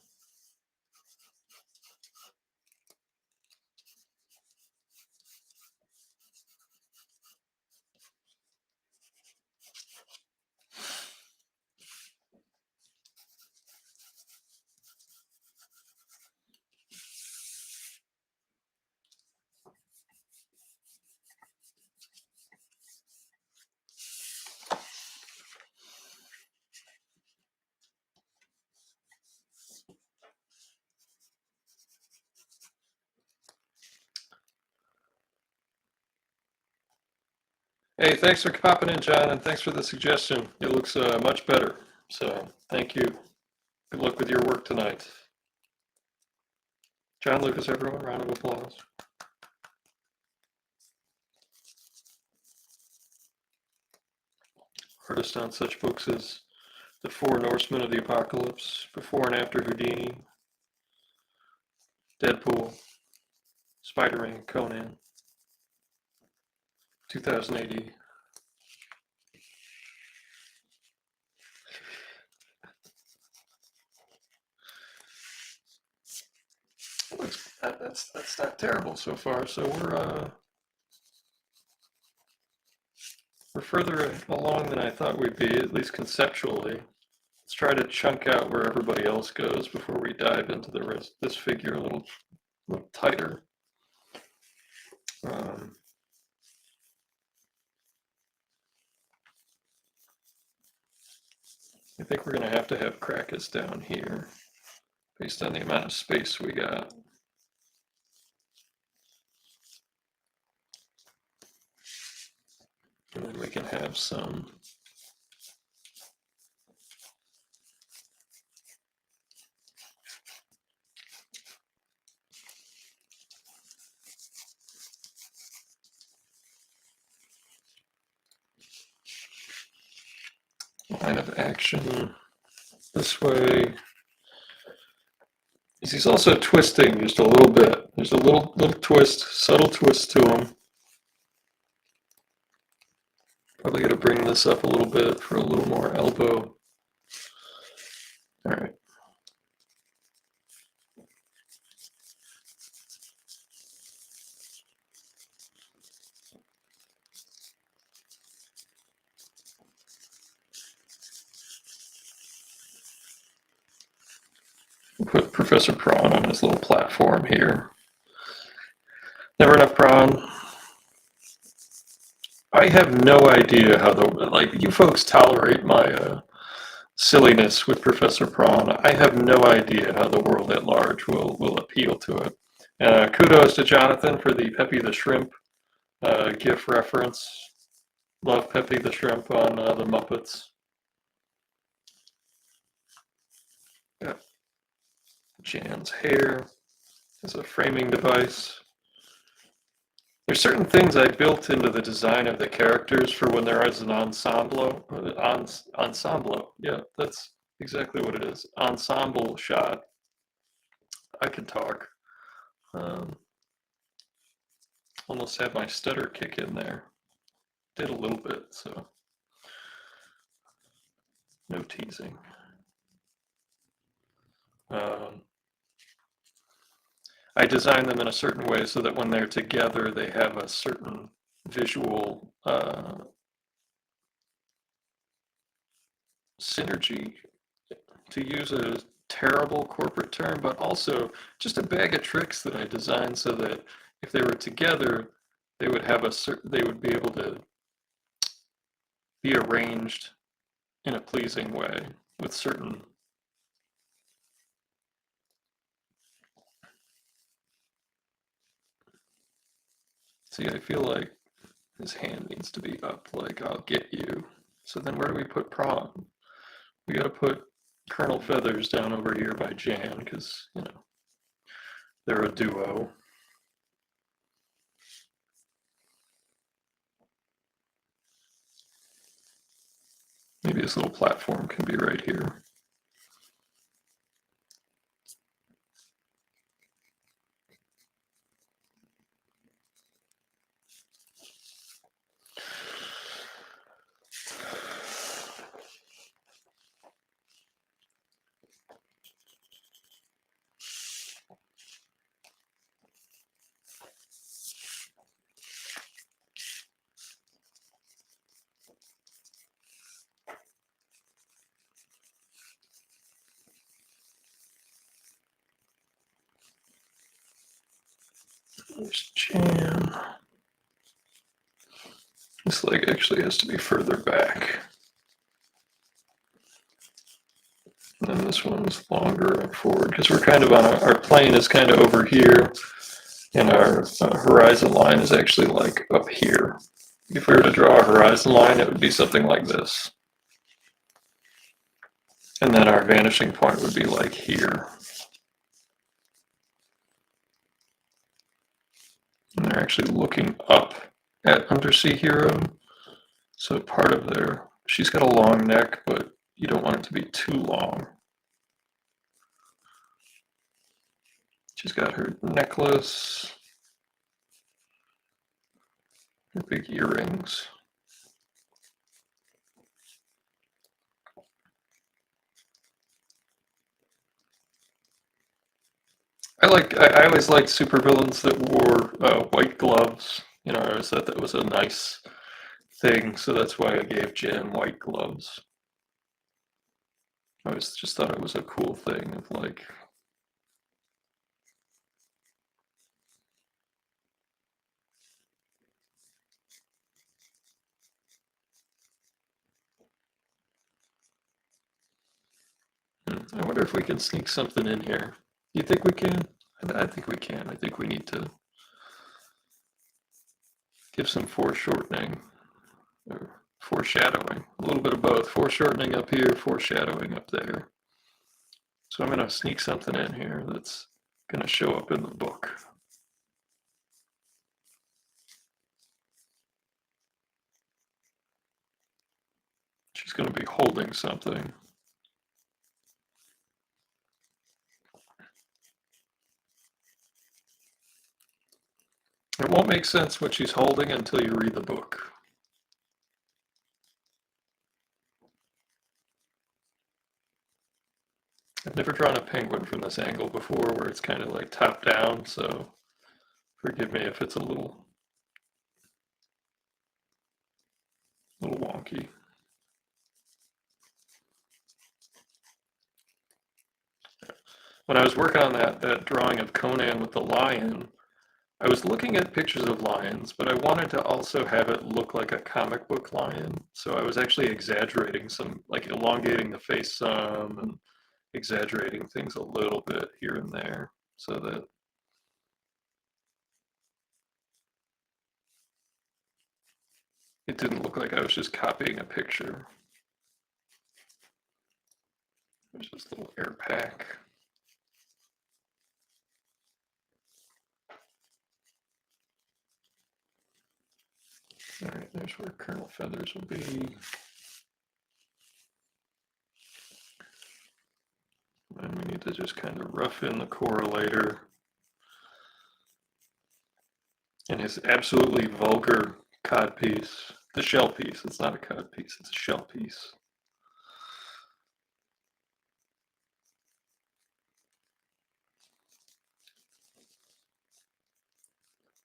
Hey, thanks for popping in, John, and thanks for the suggestion. It looks much better. So thank you. Good luck with your work tonight. John Lucas, everyone, round of applause. Artist on such books as The Four Norsemen of the Apocalypse, Before and After Houdini, Deadpool, Spider-Man, Conan, 2000 AD. That's not terrible so far. So we're further along than I thought we'd be, at least conceptually. Let's try to chunk out where everybody else goes before we dive into the rest. This figure little tighter. Um, I think we're going to have Krakus down here based on the amount of space we got. And then we can have some line of action this way. He's also twisting just a little bit. There's a little twist, subtle twist to him. Probably got to bring this up a little bit for a little more elbow. All right. Put Professor Prawn on his little platform here. Never enough prawn. I have no idea how you folks tolerate my silliness with Professor Prawn. I have no idea how the world at large will appeal to it. Kudos to Jonathan for the Peppy the Shrimp GIF reference. Love Peppy the Shrimp on the Muppets. Got Jan's hair as a framing device. There's certain things I built into the design of the characters for when there is an ensemble. Ensemble, yeah, that's exactly what it is. Ensemble shot. I can talk. Almost had my stutter kick in there. Did a little bit, so no teasing. I design them in a certain way so that when they're together, they have a certain visual synergy, to use a terrible corporate term, but also just a bag of tricks that I designed so that if they were together, they would have they would be able to be arranged in a pleasing way with certain. See, I feel like his hand needs to be up, like I'll get you. So then where do we put Prawn? We got to put Colonel Feathers down over here by Jan, because, you know, they're a duo. Maybe this little platform can be right here. There's Jan. This leg actually has to be further back. And then this one's longer and forward, because we're kind of on our plane is kind of over here, and our horizon line is actually like up here. If we were to draw a horizon line, it would be something like this. And then our vanishing point would be like here. And they're actually looking up at Undersea Hero. So part of their, she's got a long neck, but you don't want it to be too long. She's got her necklace, her big earrings. I always liked supervillains that wore white gloves. You know, I always thought that was a nice thing, so that's why I gave Jen white gloves. I always just thought it was a cool thing of like. I wonder if we can sneak something in here. You think we can? I think we can. I think we need to give some foreshortening or foreshadowing. A little bit of both. Foreshortening up here, foreshadowing up there. So I'm going to sneak something in here that's going to show up in the book. She's going to be holding something. make sense what she's holding until you read the book. I've never drawn a penguin from this angle before, where it's kind of like top down, so forgive me if it's a little wonky. When I was working on that drawing of Conan with the lion, I was looking at pictures of lions, but I wanted to also have it look like a comic book lion. So I was actually exaggerating some, like elongating the face some and exaggerating things a little bit here and there so that it didn't look like I was just copying a picture. There's this little air pack. All right, there's where Colonel Feathers will be. And we need to just kind of rough in the correlator. And his absolutely vulgar cod piece, the shell piece. It's not a cod piece, it's a shell piece.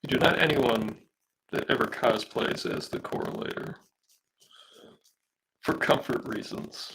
You do not anyone that ever cosplays as the correlator for comfort reasons.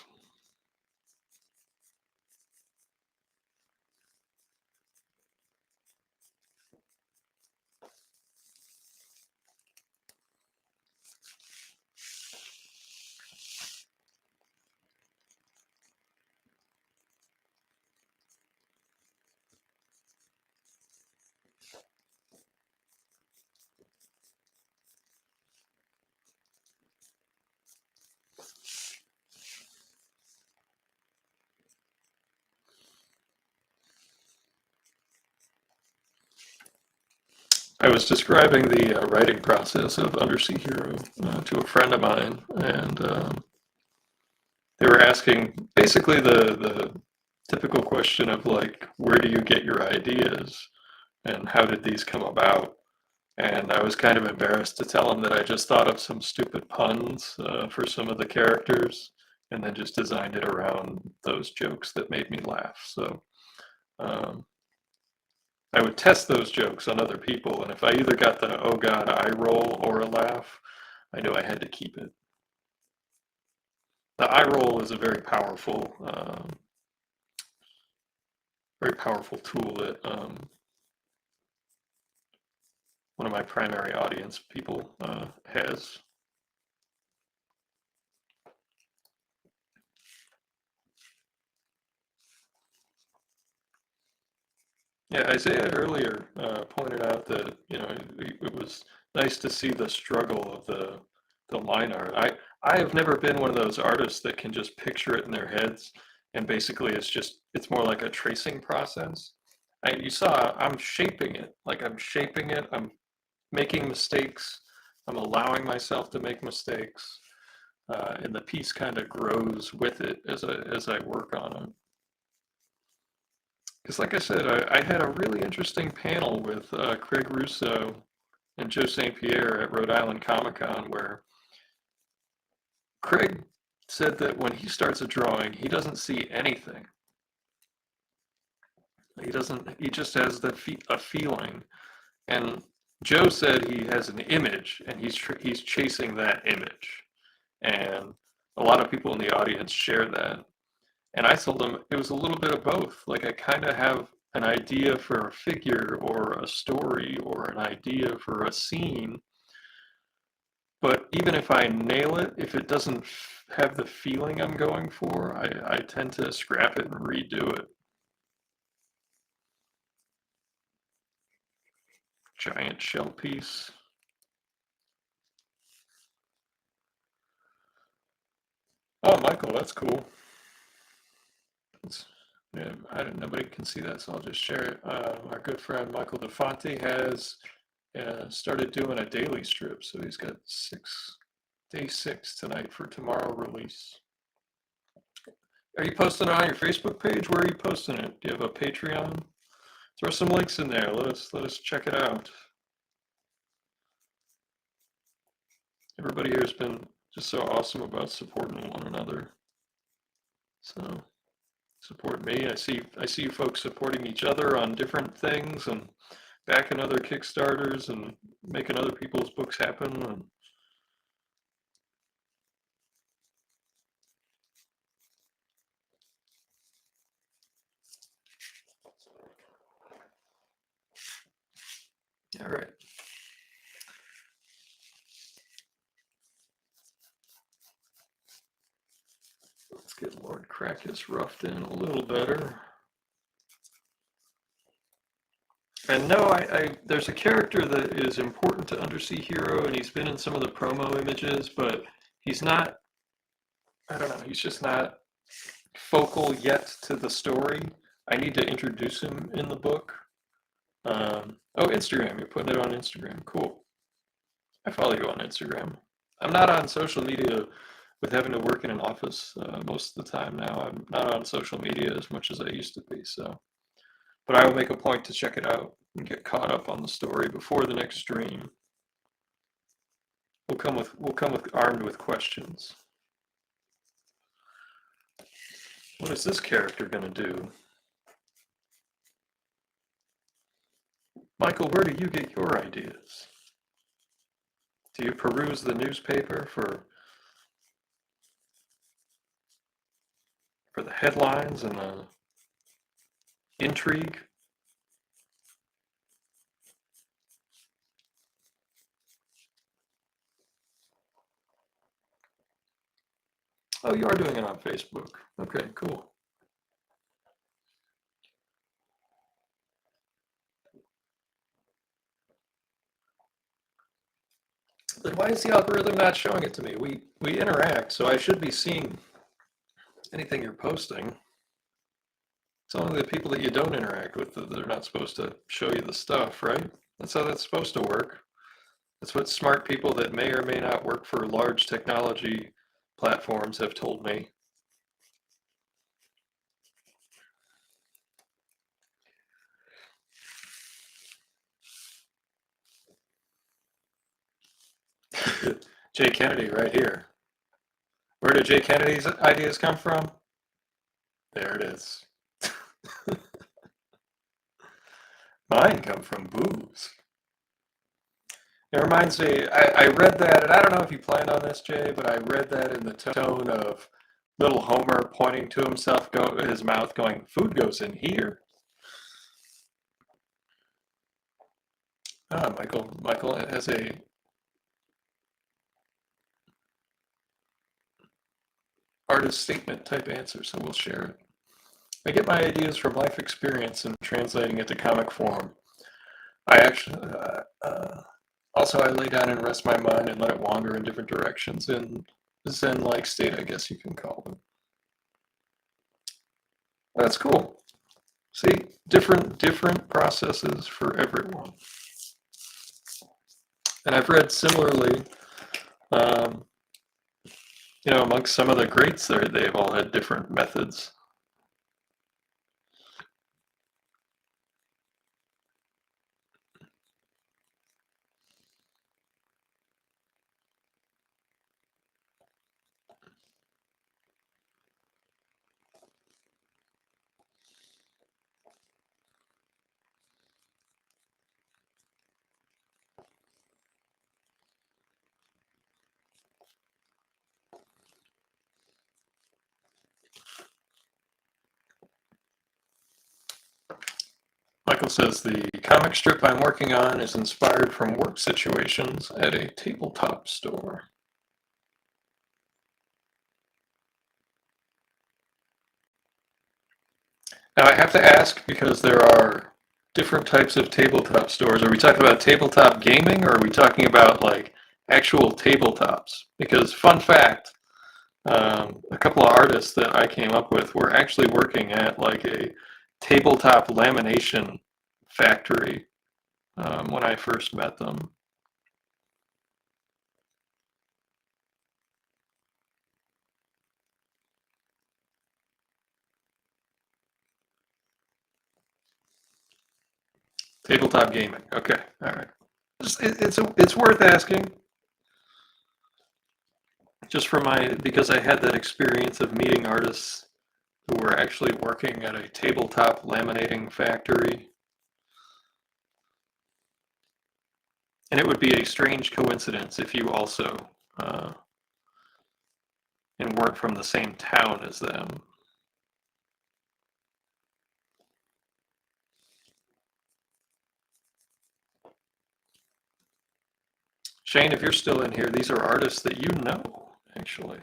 I was describing the writing process of Undersea Hero to a friend of mine, and they were asking basically the typical question of like, where do you get your ideas, and how did these come about? And I was kind of embarrassed to tell them that I just thought of some stupid puns for some of the characters, and then just designed it around those jokes that made me laugh. So I would test those jokes on other people, and if I either got the "oh god" eye roll or a laugh, I knew I had to keep it. The eye roll is a very powerful tool that one of my primary audience people has. Yeah, Isaiah earlier pointed out that it was nice to see the struggle of the line art. I have never been one of those artists that can just picture it in their heads, and basically it's more like a tracing process. You saw I'm shaping it, I'm making mistakes, I'm allowing myself to make mistakes, and the piece kind of grows with it as I work on it. Because, like I said, I had a really interesting panel with Craig Russo and Joe St. Pierre at Rhode Island Comic Con, where Craig said that when he starts a drawing, he doesn't see anything. He just has a feeling. And Joe said he has an image, and he's chasing that image. And a lot of people in the audience share that. And I told them it was a little bit of both. Like, I kind of have an idea for a figure or a story or an idea for a scene. But even if I nail it, if it doesn't have the feeling I'm going for, I tend to scrap it and redo it. Giant shell piece. Oh, Michael, that's cool. Yeah, nobody can see that, so I'll just share it. Our good friend Michael DeFonte has started doing a daily strip, so he's got day 6 tonight for tomorrow release. Are you posting it on your Facebook page? Where are you posting it? Do you have a Patreon? Throw some links in there. Let us check it out. Everybody here has been just so awesome about supporting one another. So support me. I see you folks supporting each other on different things and backing other Kickstarters and making other people's books happen. And all right. Let's get Lord Crackus roughed in a little better. And no, there's a character that is important to Undersea Hero, and he's been in some of the promo images, but he's not, I don't know, he's just not focal yet to the story. I need to introduce him in the book. Oh, Instagram, you're putting it on Instagram. Cool. I follow you on Instagram. I'm not on social media with having to work in an office most of the time now. I'm not on social media as much as I used to be, so. But I will make a point to check it out and get caught up on the story before the next stream. We'll come with armed with questions. What is this character gonna do? Michael, where do you get your ideas? Do you peruse the newspaper for the headlines and the intrigue? Oh, you are doing it on Facebook. Okay, cool. Then why is the algorithm not showing it to me? We interact, so I should be seeing anything you're posting. It's only the people that you don't interact with that they're not supposed to show you the stuff, right? That's how that's supposed to work. That's what smart people that may or may not work for large technology platforms have told me. Jay Kennedy right here. Where did Jay Kennedy's ideas come from? There it is. Mine come from booze. It reminds me, I read that, and I don't know if you planned on this, Jay, but I read that in the tone of little Homer pointing to himself, his mouth going, food goes in here. Ah, Michael has a artist statement type answer, so we'll share it. I get my ideas from life experience and translating it to comic form. I actually, also I lay down and rest my mind and let it wander in different directions in Zen-like state, I guess you can call them. That's cool. See, different processes for everyone. And I've read similarly, um, amongst some of the greats there, they've all had different methods. Michael says the comic strip I'm working on is inspired from work situations at a tabletop store. Now I have to ask because there are different types of tabletop stores. Are we talking about tabletop gaming or are we talking about like actual tabletops? Because fun fact, a couple of artists that I came up with were actually working at like a tabletop lamination factory when I first met them. Tabletop gaming. Okay, all right. It's worth asking. just for because I had that experience of meeting artists who were actually working at a tabletop laminating factory. And it would be a strange coincidence if you also and weren't from the same town as them. Shane, if you're still in here, these are artists that you know, actually.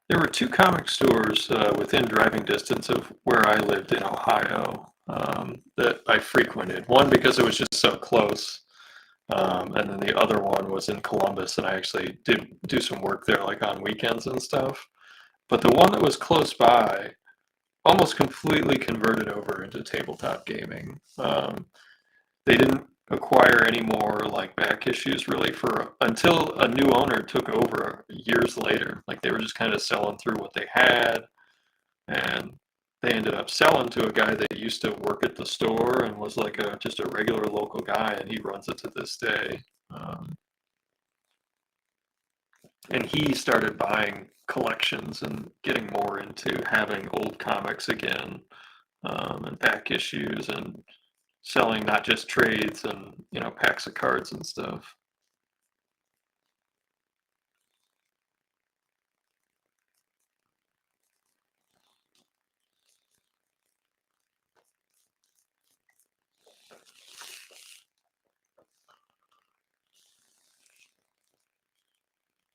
There were two comic stores within driving distance of where I lived in Ohio that I frequented. One because it was just so close, and then the other one was in Columbus, and I actually did do some work there, like on weekends and stuff. But the one that was close by almost completely converted over into tabletop gaming. They didn't acquire any more like back issues really for until a new owner took over years later. Like they were just kind of selling through what they had, and they ended up selling to a guy that used to work at the store and was like just a regular local guy, and he runs it to this day. And he started buying collections and getting more into having old comics again, and back issues and selling not just trades and packs of cards and stuff.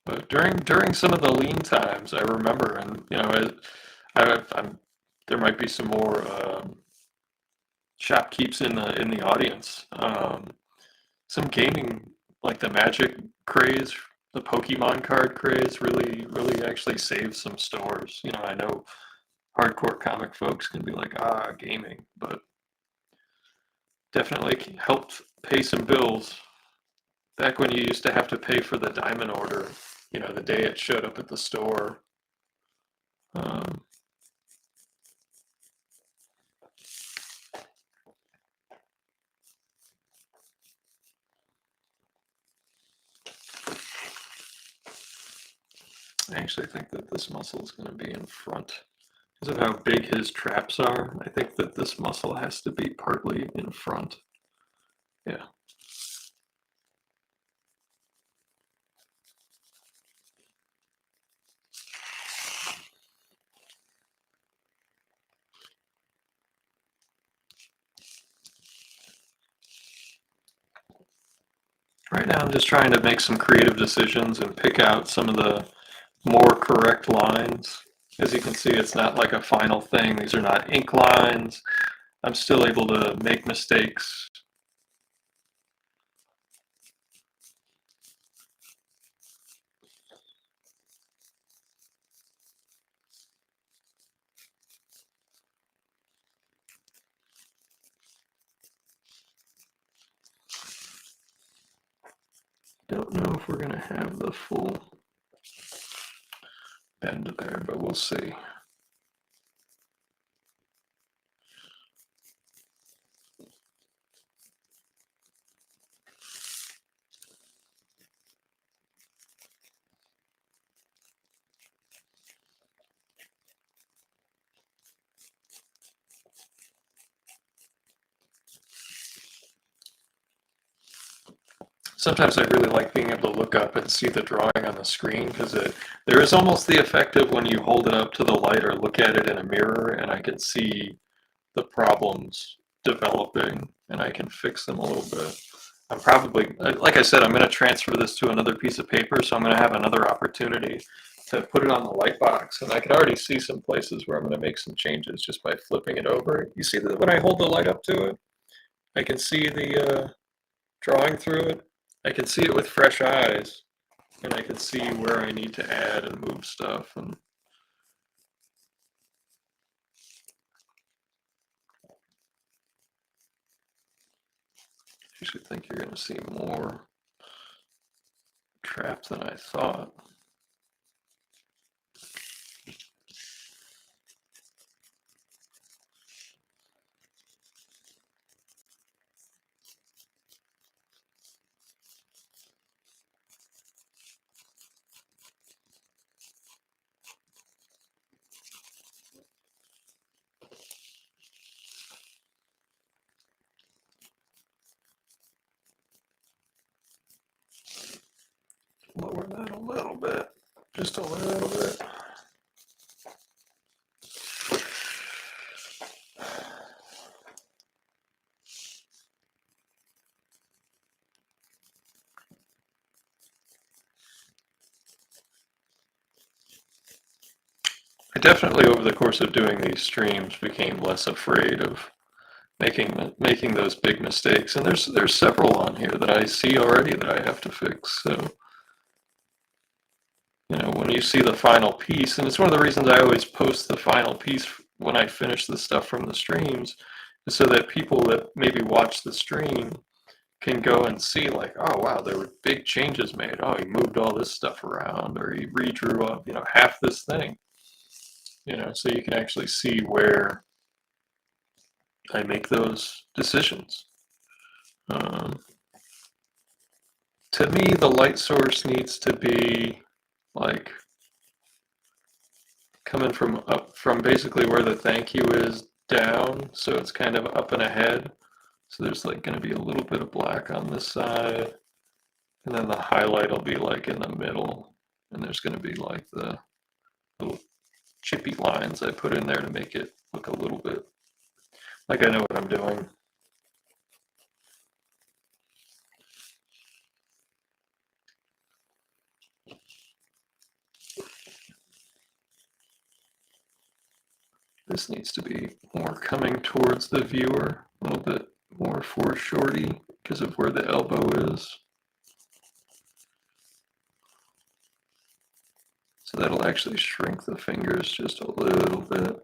But during some of the lean times, I remember, and I'm there might be some more shopkeeps in the audience. Some gaming, like the Magic craze, the Pokemon card craze, really actually saved some stores. I know hardcore comic folks can be like, gaming, but definitely helped pay some bills. Back when you used to have to pay for the diamond order, the day it showed up at the store. Um, I actually think that this muscle is going to be in front. Because of how big his traps are, I think that this muscle has to be partly in front. Yeah. Right now I'm just trying to make some creative decisions and pick out some of the more correct lines. As you can see, it's not like a final thing. These are not ink lines. I'm still able to make mistakes. Don't know if we're going to have the full bend there, but we'll see. Sometimes I really like being able to look up and see the drawing on the screen because there is almost the effect of when you hold it up to the light or look at it in a mirror, and I can see the problems developing and I can fix them a little bit. I'm probably, like I said, I'm going to transfer this to another piece of paper, so I'm going to have another opportunity to put it on the light box, and I can already see some places where I'm going to make some changes just by flipping it over. You see that when I hold the light up to it, I can see the drawing through it. I can see it with fresh eyes, and I can see where I need to add and move stuff. And I actually think you're going to see more traps than I thought. Lower that a little bit, just a little bit. I definitely, over the course of doing these streams, became less afraid of making those big mistakes. And there's several on here that I see already that I have to fix. So, when you see the final piece, and it's one of the reasons I always post the final piece when I finish the stuff from the streams, is so that people that maybe watch the stream can go and see, like, oh wow, there were big changes made. Oh, he moved all this stuff around, or he redrew up, half this thing. So you can actually see where I make those decisions. Um, to me, the light source needs to be like coming from basically where the thank you is down, so it's kind of up and ahead. So there's like going to be a little bit of black on this side, and then the highlight will be like in the middle, and there's going to be like the little chippy lines I put in there to make it look a little bit like I know what I'm doing. This needs to be more coming towards the viewer, a little bit more foreshorty because of where the elbow is. So that'll actually shrink the fingers just a little bit.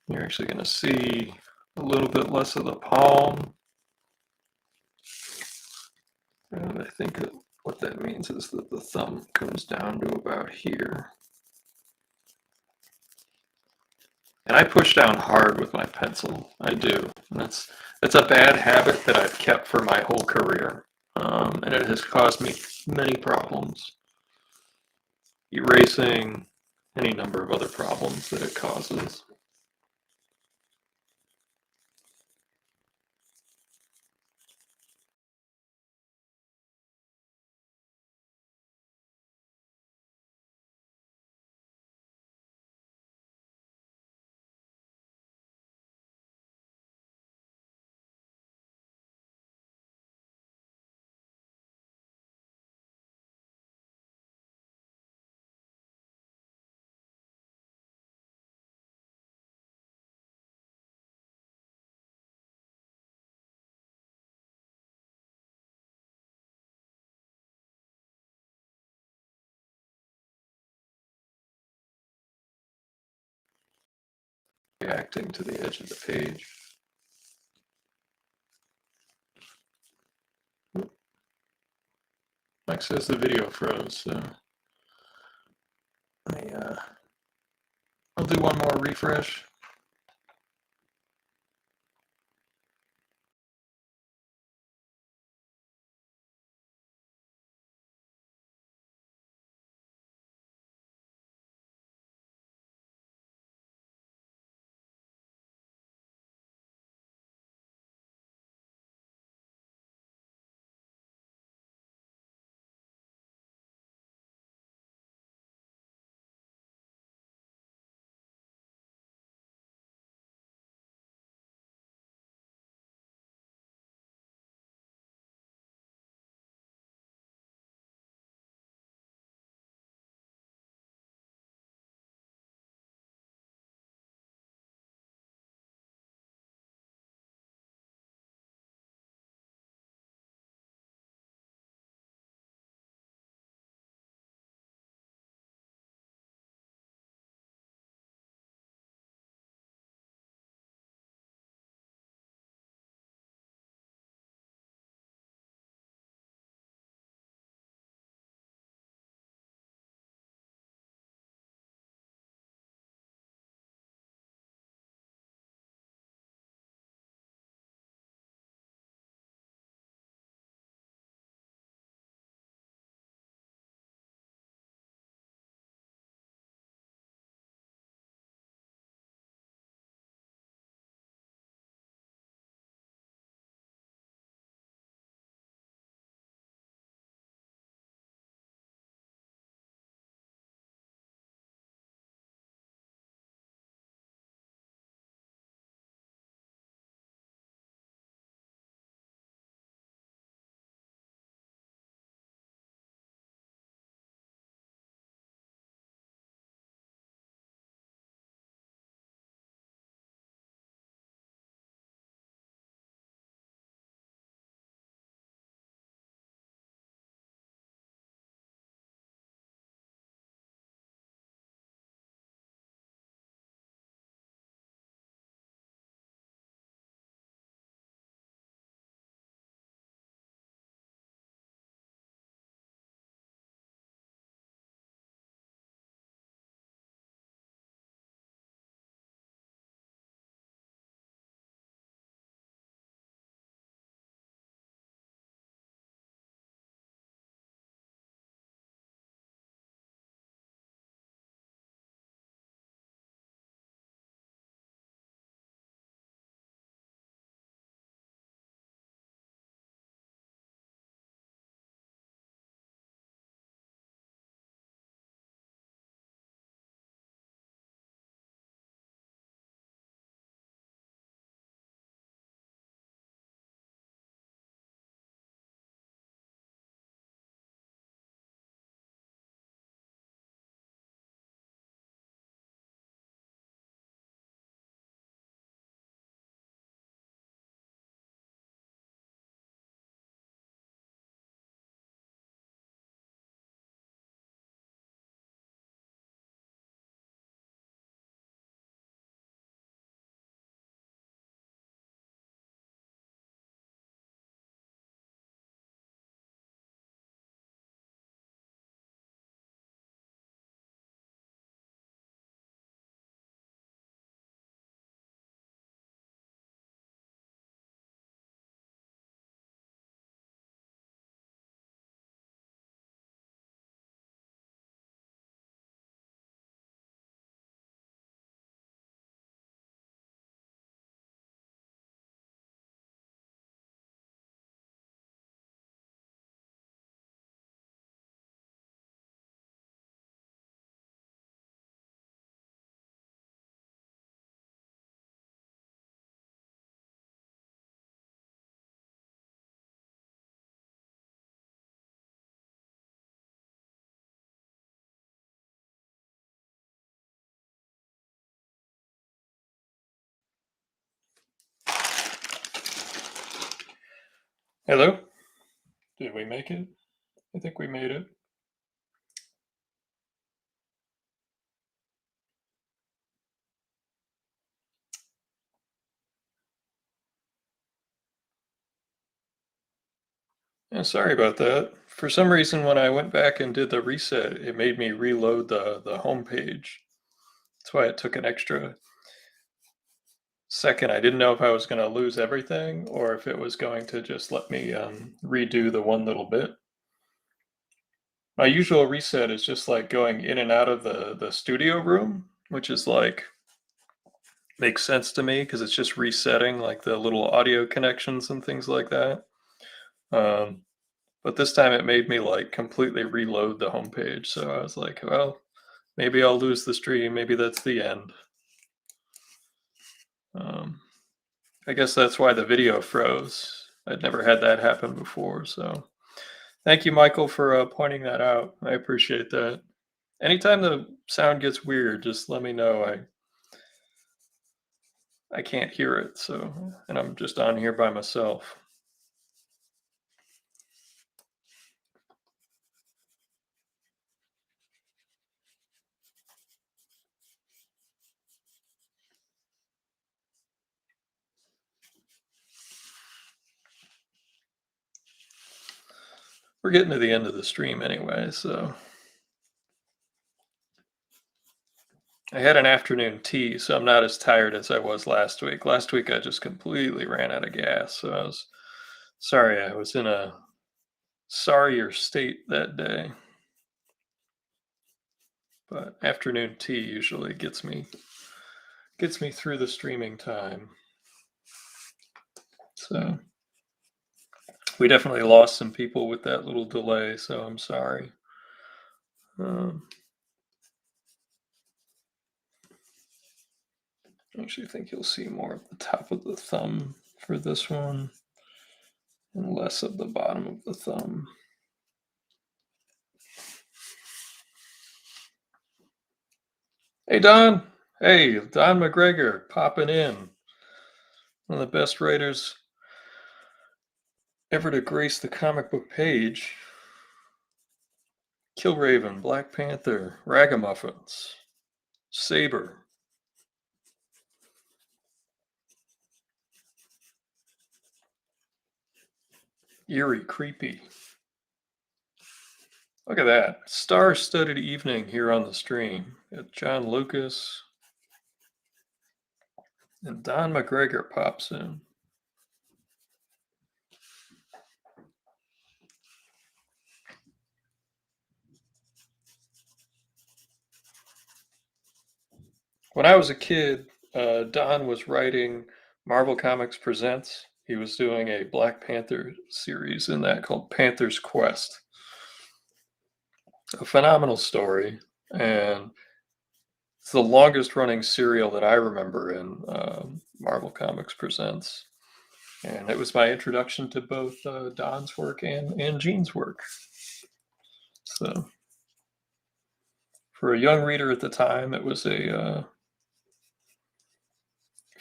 You're actually going to see a little bit less of the palm. And I think what that means is that the thumb comes down to about here. And I push down hard with my pencil. I do. And that's a bad habit that I've kept for my whole career. And it has caused me many problems. Erasing, any number of other problems that it causes. Reacting to the edge of the page. Mike says the video froze, so I'll do one more refresh. Hello? Did we make it? I think we made it. Yeah, sorry about that. For some reason, when I went back and did the reset, it made me reload the home page. That's why it took an extra second. I didn't know if I was going to lose everything or if it was going to just let me redo the one little bit. My usual reset is just like going in and out of the studio room, which is like makes sense to me because it's just resetting like the little audio connections and things like that. Um, but this time it made me like completely reload the homepage. So I was like, well, maybe I'll lose the stream. Maybe that's the end. Um, I guess that's why the video froze. I'd never had that happen before. So thank you, Michael, for pointing that out. I appreciate that. Anytime the sound gets weird, just let me know. I can't hear it. So, and I'm just on here by myself. We're getting to the end of the stream anyway, so I had an afternoon tea, so I'm not as tired as I was last week. Last week I just completely ran out of gas, so I was sorry I was in a sorrier state that day. But afternoon tea usually gets me through the streaming time. So we definitely lost some people with that little delay, so I'm sorry. Um, I actually think you'll see more of the top of the thumb for this one and less of the bottom of the thumb. Hey, Don. Hey, Don McGregor popping in. One of the best writers ever to grace the comic book page. Killraven, Black Panther, Ragamuffins, Saber. Eerie, creepy. Look at that. Star-studded evening here on the stream. Got John Lucas and Don McGregor pops in. When I was a kid, Don was writing Marvel Comics Presents. He was doing a Black Panther series in that called Panther's Quest. A phenomenal story, and it's the longest running serial that I remember in Marvel Comics Presents. And it was my introduction to both Don's work and Gene's work. So, for a young reader at the time, it was a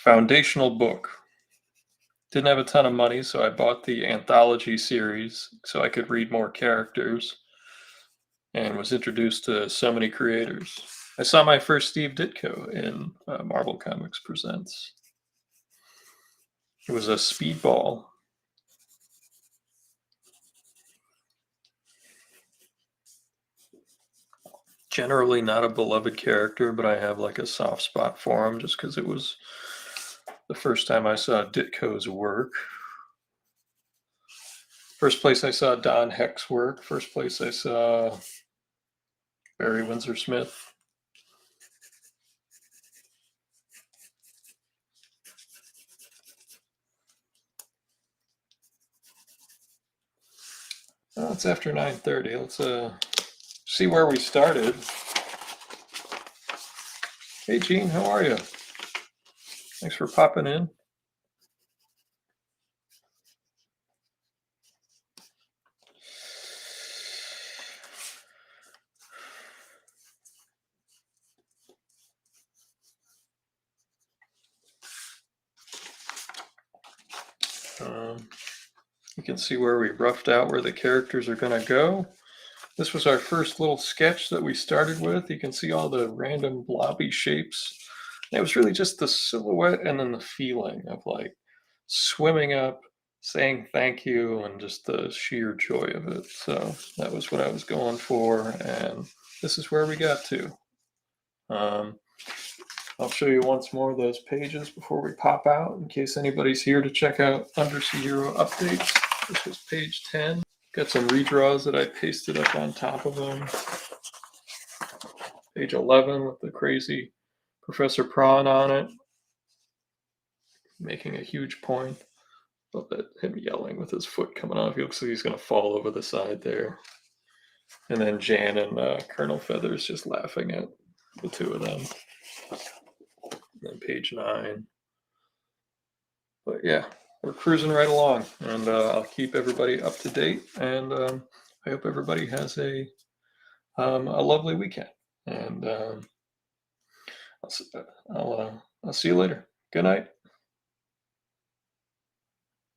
foundational book. Didn't have a ton of money, so I bought the anthology series so I could read more characters and was introduced to so many creators. I saw my first Steve Ditko in Marvel Comics Presents. It was a speedball. Generally not a beloved character, but I have like a soft spot for him just because it was the first time I saw Ditko's work. First place I saw Don Heck's work. First place I saw Barry Windsor Smith. Oh, it's after 9:30. Let's see where we started. Hey, Gene, how are you? Thanks for popping in. Um, You can see where we roughed out where the characters are going to go. This was our first little sketch that we started with. You can see all the random blobby shapes. And it was really just the silhouette and then the feeling of like swimming up, saying thank you, and just the sheer joy of it. So that was what I was going for, and this is where we got to. Um, I'll show you once more those pages before we pop out in case anybody's here to check out Undersea Hero updates. This was page 10. Got some redraws that I pasted up on top of them. Page 11 with the crazy Professor Prawn on it, making a huge point. Love that, him yelling with his foot coming off. He looks like he's going to fall over the side there. And then Jan and Colonel Feathers just laughing at the two of them. And then page 9. But yeah, we're cruising right along, and I'll keep everybody up to date. And I hope everybody has a lovely weekend. And I'll see you later. Good night.